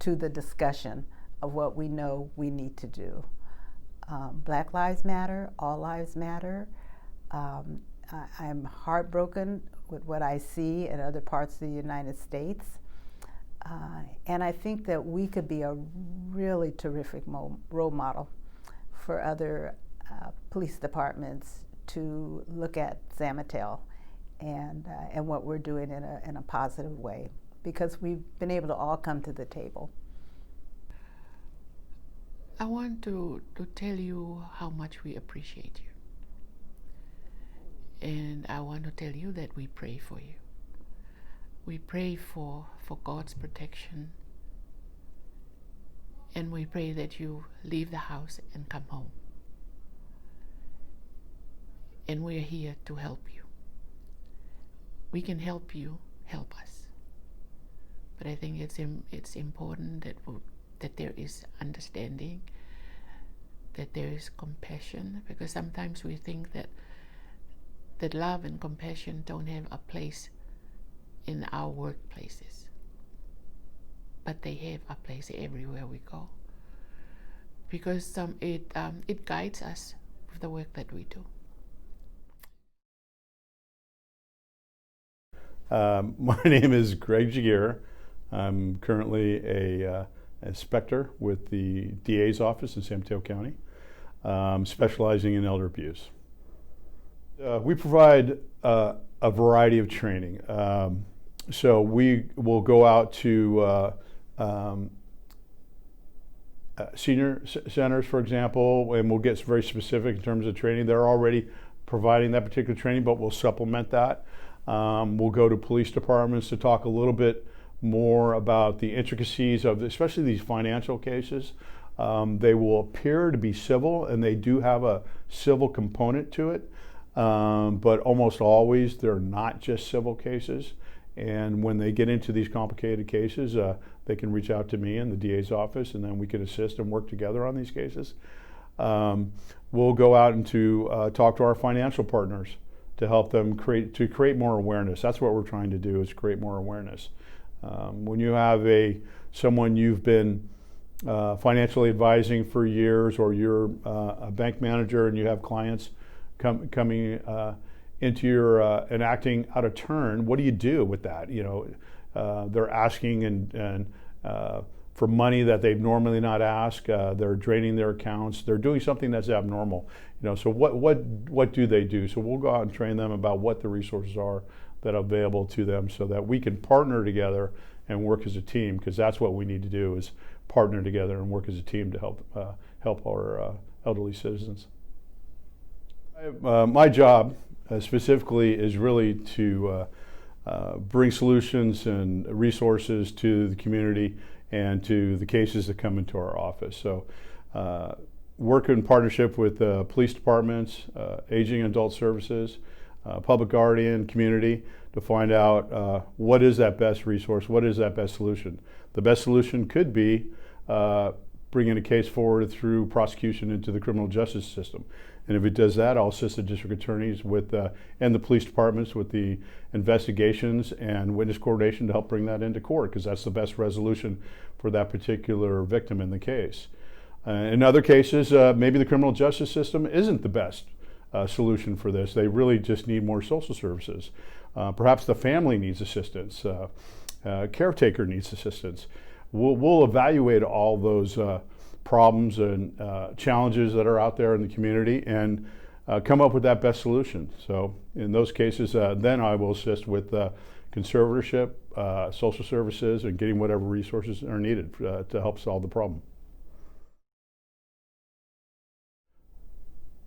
S5: to the discussion of what we know we need to do. Black lives matter, all lives matter. I'm heartbroken with what I see in other parts of the United States. And I think that we could be a really terrific role model for other police departments to look at San Mateo and what we're doing in a positive way, because we've been able to all come to the table.
S4: I want to tell you how much we appreciate you. And I want to tell you that we pray for you. We pray for God's protection. And we pray that you leave the house and come home. And we're here to help you. We can help you, help us. But I think it's important that there is understanding, that there is compassion, because sometimes we think that love and compassion don't have a place in our workplaces. But they have a place everywhere we go. Because it guides us with the work that we do.
S7: My name is Greg Jaguar. I'm currently a inspector with the DA's office in San Mateo County, specializing in elder abuse. We provide a variety of training. So we will go out to senior centers, for example, and we'll get very specific in terms of training. They're already providing that particular training, but we'll supplement that. We'll go to police departments to talk a little bit more about the intricacies of especially these financial cases. They will appear to be civil, and they do have a civil component to it, but almost always they're not just civil cases. And when they get into these complicated cases, they can reach out to me in the DA's office, and then we can assist and work together on these cases. We'll go out and to talk to our financial partners to help them create more awareness. That's what we're trying to do, is create more awareness. When you have someone you've been financially advising for years, or you're a bank manager and you have clients coming into your and acting out of turn, what do you do with that? They're asking and for money that they've normally not asked. They're draining their accounts. They're doing something that's abnormal. So what do they do? So we'll go out and train them about what the resources are that are available to them, so that we can partner together and work as a team, because that's what we need to do, is partner together and work as a team to help our elderly citizens. My job specifically is really to bring solutions and resources to the community and to the cases that come into our office. So work in partnership with police departments, aging adult services, public guardian, community, to find out what is that best resource, what is that best solution. The best solution could be bringing a case forward through prosecution into the criminal justice system. And if it does that, I'll assist the district attorneys and the police departments with the investigations and witness coordination to help bring that into court, because that's the best resolution for that particular victim in the case. In other cases, maybe the criminal justice system isn't the best solution for this. They really just need more social services. Perhaps the family needs assistance. Caretaker needs assistance. We'll evaluate all those problems and challenges that are out there in the community and come up with that best solution. So in those cases, then I will assist with conservatorship, social services, and getting whatever resources are needed to help solve the problem.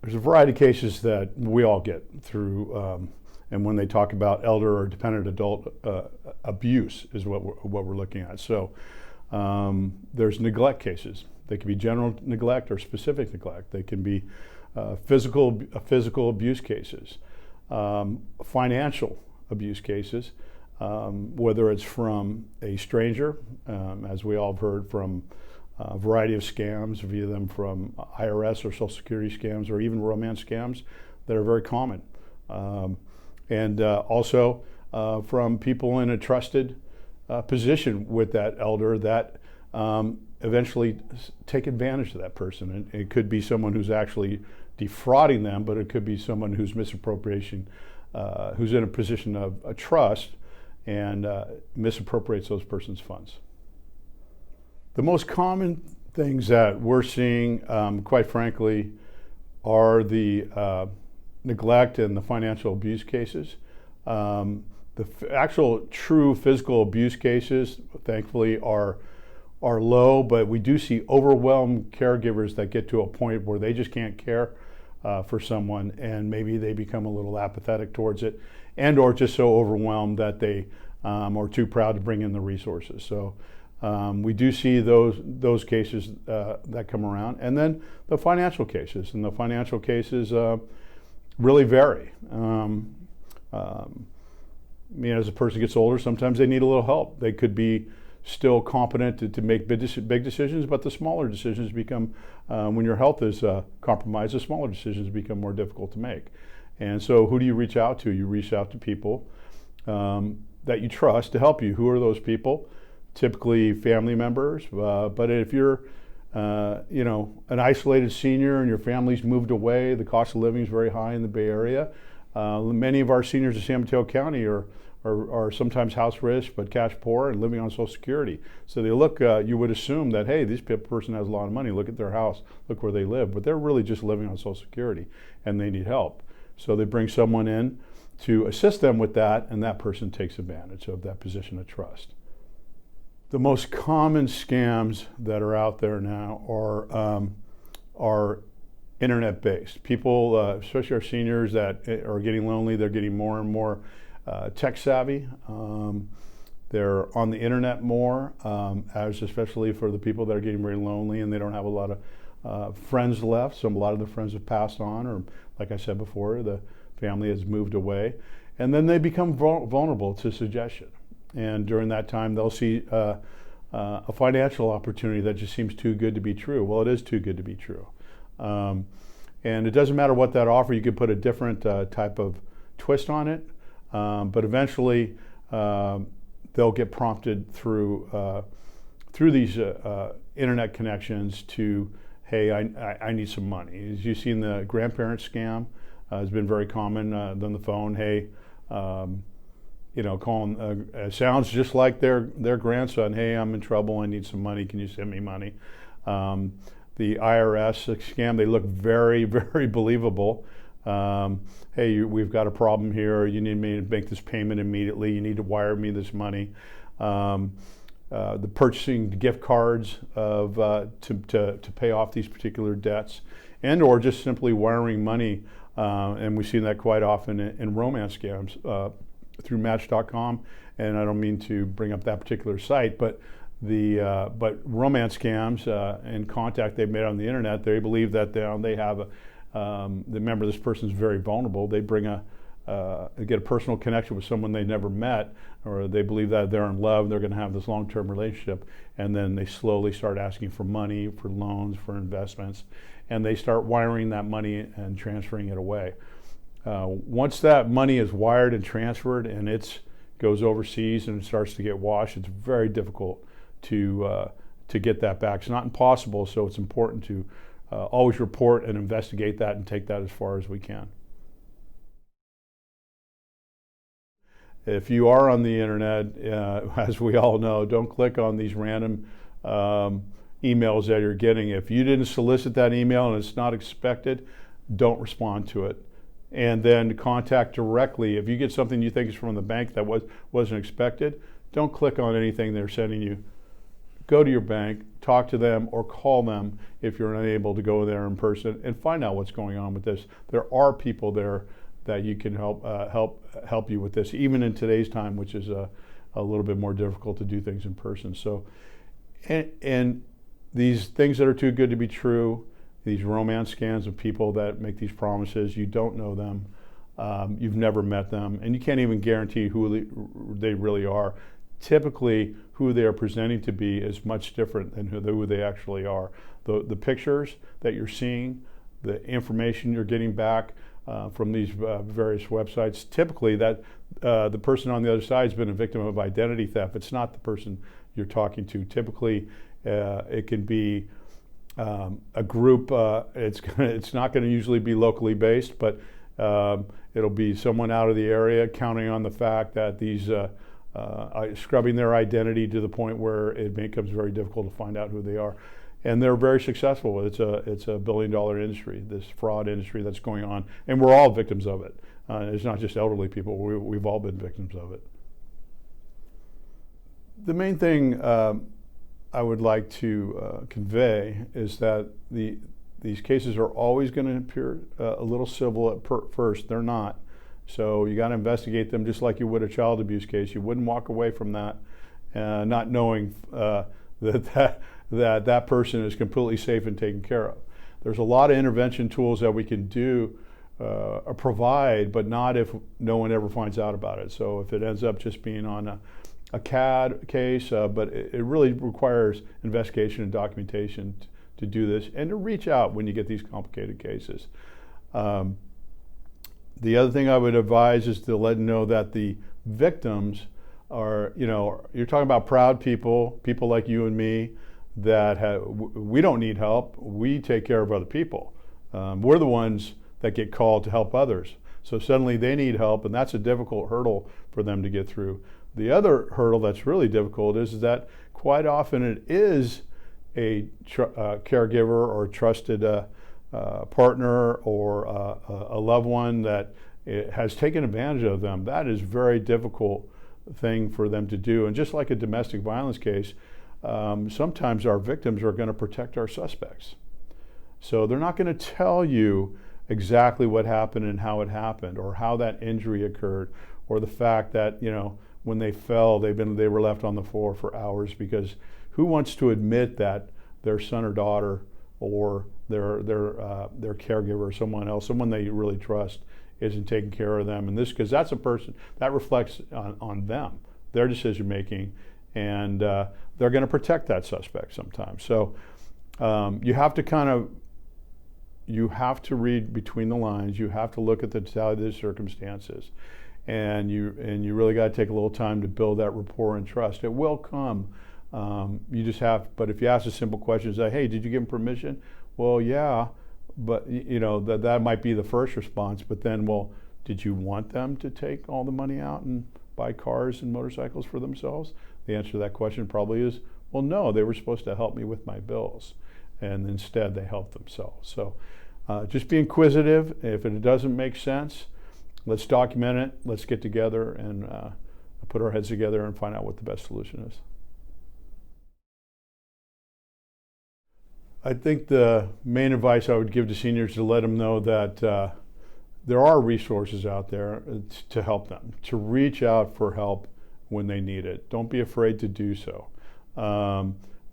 S7: There's a variety of cases that we all get through, and when they talk about elder or dependent adult abuse is what we're looking at. So there's neglect cases. They can be general neglect or specific neglect. They can be physical abuse cases, financial abuse cases, whether it's from a stranger, as we all have heard, from a variety of scams, via them from IRS or Social Security scams, or even romance scams that are very common. And also from people in a trusted position with that elder that eventually take advantage of that person. And it could be someone who's actually defrauding them, but it could be someone who's misappropriation, who's in a position of a trust and misappropriates those person's funds. The most common things that we're seeing, quite frankly, are the neglect and the financial abuse cases. The actual true physical abuse cases, thankfully, are are low, but we do see overwhelmed caregivers that get to a point where they just can't care for someone, and maybe they become a little apathetic towards it, and or just so overwhelmed that they are too proud to bring in the resources. So we do see those cases that come around, and then the financial cases. And the financial cases really vary. As a person gets older, sometimes they need a little help. They could be still competent to make big decisions, but the smaller decisions become, when your health is compromised, the smaller decisions become more difficult to make. And so who do you reach out to? You reach out to people that you trust to help you. Who are those people? Typically family members, but if you're an isolated senior and your family's moved away, the cost of living is very high in the Bay Area. Many of our seniors in San Mateo County are sometimes house rich but cash poor and living on Social Security. So they look, you would assume that, hey, this person has a lot of money, look at their house, look where they live, but they're really just living on Social Security and they need help. So they bring someone in to assist them with that, and that person takes advantage of that position of trust. The most common scams that are out there now are internet-based. People, especially our seniors that are getting lonely, they're getting more and more tech savvy. They're on the internet more, especially for the people that are getting very lonely and they don't have a lot of friends left. So a lot of the friends have passed on, or like I said before, the family has moved away. And then they become vulnerable to suggestion. And during that time, they'll see a financial opportunity that just seems too good to be true. Well, it is too good to be true. And it doesn't matter what that offer, you could put a different type of twist on it, but eventually they'll get prompted through these internet connections to, hey, I need some money. As you've seen, the grandparent scam has been very common on the phone. Hey, calling, sounds just like their grandson. Hey, I'm in trouble, I need some money, can you send me money? The IRS scam, they look very, very believable. Hey, we've got a problem here, you need me to make this payment immediately, you need to wire me this money. The purchasing gift cards to pay off these particular debts, and or just simply wiring money, and we've seen that quite often in romance scams through Match.com, and I don't mean to bring up that particular site, but romance scams and contact they've made on the internet, they believe that they have remember, this person's very vulnerable. They bring get a personal connection with someone they never met, or they believe that they're in love, they're going to have this long-term relationship, and then they slowly start asking for money, for loans, for investments, and they start wiring that money and transferring it away. Once that money is wired and transferred and it goes overseas and it starts to get washed, it's very difficult to get that back. It's not impossible, so it's important to always report and investigate that and take that as far as we can. If you are on the internet, as we all know, don't click on these random emails that you're getting. If you didn't solicit that email and it's not expected, don't respond to it. And then contact directly. If you get something you think is from the bank that wasn't expected, don't click on anything they're sending you. Go to your bank, talk to them, or call them if you're unable to go there in person, and find out what's going on with this. There are people there that you can help you with this, even in today's time, which is a little bit more difficult to do things in person. So, and these things that are too good to be true, these romance scams of people that make these promises, you don't know them, you've never met them, and you can't even guarantee who they really are. Typically, who they are presenting to be is much different than who they actually are. The pictures that you're seeing, the information you're getting back from these various websites, typically that the person on the other side has been a victim of identity theft. It's not the person you're talking to. Typically, it can be a group. It's not going to usually be locally based, but it'll be someone out of the area counting on the fact that these scrubbing their identity to the point where it becomes very difficult to find out who they are. And they're very successful. It's a billion-dollar industry, this fraud industry that's going on, and we're all victims of it. It's not just elderly people. We've all been victims of it. The main thing I would like to convey is that these cases are always going to appear a little civil at first. They're not. So you got to investigate them just like you would a child abuse case. You wouldn't walk away from that not knowing that person is completely safe and taken care of. There's a lot of intervention tools that we can do or provide, but not if no one ever finds out about it. So if it ends up just being on a CAD case, but it really requires investigation and documentation to do this, and to reach out when you get these complicated cases. The other thing I would advise is to let them know that the victims are, you're talking about proud people like you and me, that we don't need help. We take care of other people. We're the ones that get called to help others. So suddenly they need help, and that's a difficult hurdle for them to get through. The other hurdle that's really difficult is that quite often it is a caregiver or trusted partner or a loved one that has taken advantage of them. That is a very difficult thing for them to do. And just like a domestic violence case, sometimes our victims are going to protect our suspects. So they're not going to tell you exactly what happened and how it happened, or how that injury occurred, or the fact that, when they fell, they were left on the floor for hours, because who wants to admit that their son or daughter or their caregiver or someone they really trust, isn't taking care of them? And this, because that's a person that reflects on them, their decision making, and they're going to protect that suspect sometimes. So you have to read between the lines. You have to look at the totality of the circumstances, and you really got to take a little time to build that rapport and trust. It will come. You just have. But if you ask a simple question, like, "Hey, did you give him permission?" Well, yeah, but that might be the first response. But then, well, did you want them to take all the money out and buy cars and motorcycles for themselves? The answer to that question probably is, well, no. They were supposed to help me with my bills, and instead they helped themselves. So just be inquisitive. If it doesn't make sense, let's document it. Let's get together and put our heads together and find out what the best solution is. I think the main advice I would give to seniors is to let them know that there are resources out there to help them, to reach out for help when they need it. Don't be afraid to do so.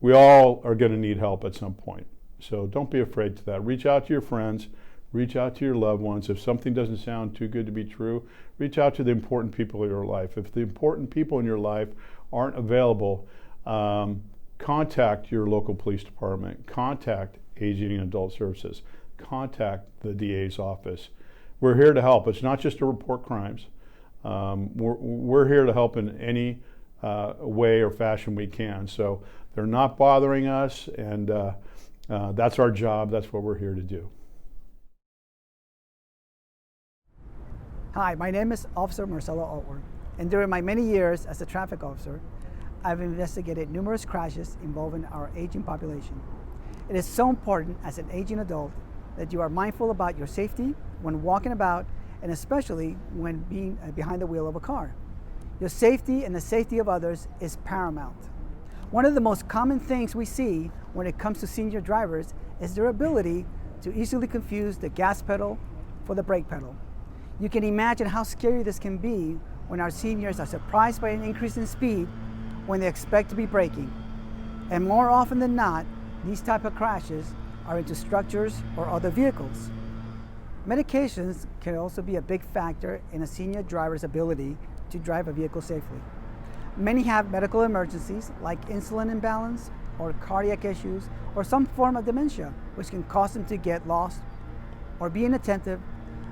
S7: We all are going to need help at some point. So don't be afraid to that. Reach out to your friends, reach out to your loved ones. If something doesn't sound too good to be true, reach out to the important people in your life. If the important people in your life aren't available, contact your local police department, contact Aging and Adult Services, contact the DA's office. We're here to help. It's not just to report crimes. We're here to help in any way or fashion we can. So they're not bothering us, and that's our job. That's what we're here to do.
S8: Hi, my name is Officer Marcelo Altward, and during my many years as a traffic officer, I've investigated numerous crashes involving our aging population. It is so important as an aging adult that you are mindful about your safety when walking about, and especially when being behind the wheel of a car. Your safety and the safety of others is paramount. One of the most common things we see when it comes to senior drivers is their ability to easily confuse the gas pedal for the brake pedal. You can imagine how scary this can be when our seniors are surprised by an increase in speed when they expect to be braking. And more often than not, these type of crashes are into structures or other vehicles. Medications can also be a big factor in a senior driver's ability to drive a vehicle safely. Many have medical emergencies like insulin imbalance or cardiac issues or some form of dementia, which can cause them to get lost or be inattentive.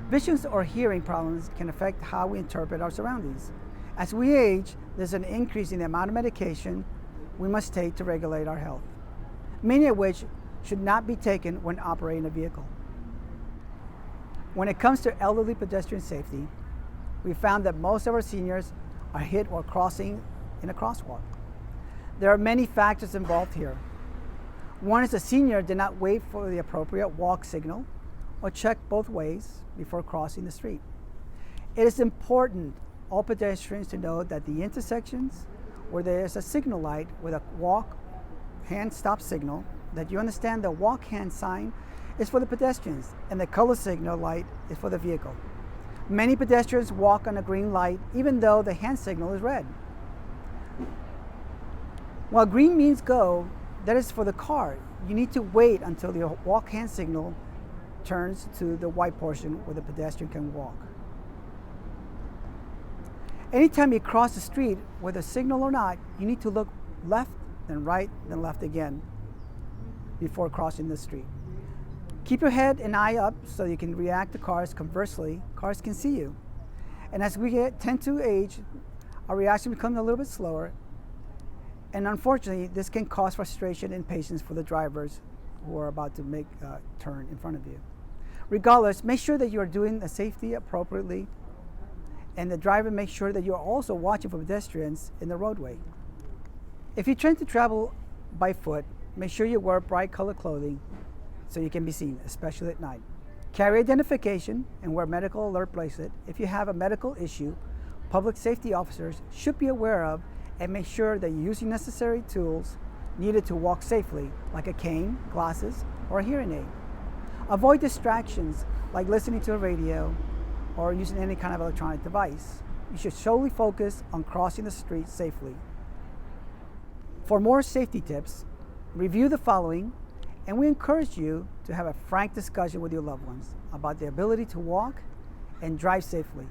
S8: Vision or hearing problems can affect how we interpret our surroundings. As we age, there's an increase in the amount of medication we must take to regulate our health, many of which should not be taken when operating a vehicle. When it comes to elderly pedestrian safety, we found that most of our seniors are hit while crossing in a crosswalk. There are many factors involved here. One is the senior did not wait for the appropriate walk signal or check both ways before crossing the street. It is important all pedestrians to know that the intersections where there is a signal light with a walk hand stop signal that you understand the walk hand sign is for the pedestrians and the color signal light is for the vehicle. Many pedestrians walk on a green light even though the hand signal is red. While green means go, that is for the car. You need to wait until the walk hand signal turns to the white portion where the pedestrian can walk. Anytime you cross the street, whether signal or not, you need to look left, then right, then left again before crossing the street. Keep your head and eye up so you can react to cars. Conversely, cars can see you. And as we tend to age, our reaction becomes a little bit slower. And unfortunately, this can cause frustration and impatience for the drivers who are about to make a turn in front of you. Regardless, make sure that you are doing the safety appropriately, and the driver makes sure that you are also watching for pedestrians in the roadway. If you tend to travel by foot, make sure you wear bright colored clothing so you can be seen, especially at night. Carry identification and wear medical alert bracelet. If you have a medical issue, public safety officers should be aware of and make sure that you're using necessary tools needed to walk safely, like a cane, glasses, or a hearing aid. Avoid distractions like listening to a radio or using any kind of electronic device. You should solely focus on crossing the street safely. For more safety tips, review the following, and we encourage you to have a frank discussion with your loved ones about the ability to walk and drive safely.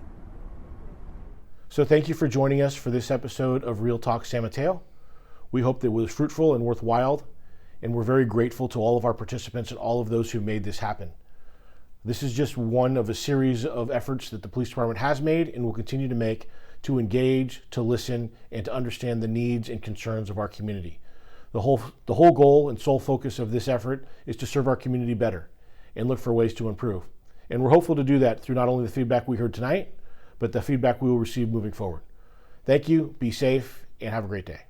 S1: So thank you for joining us for this episode of Real Talk San Mateo. We hope that it was fruitful and worthwhile, and we're very grateful to all of our participants and all of those who made this happen. This is just one of a series of efforts that the police department has made and will continue to make to engage, to listen, and to understand the needs and concerns of our community. The whole goal and sole focus of this effort is to serve our community better and look for ways to improve. And we're hopeful to do that through not only the feedback we heard tonight, but the feedback we will receive moving forward. Thank you, be safe, and have a great day.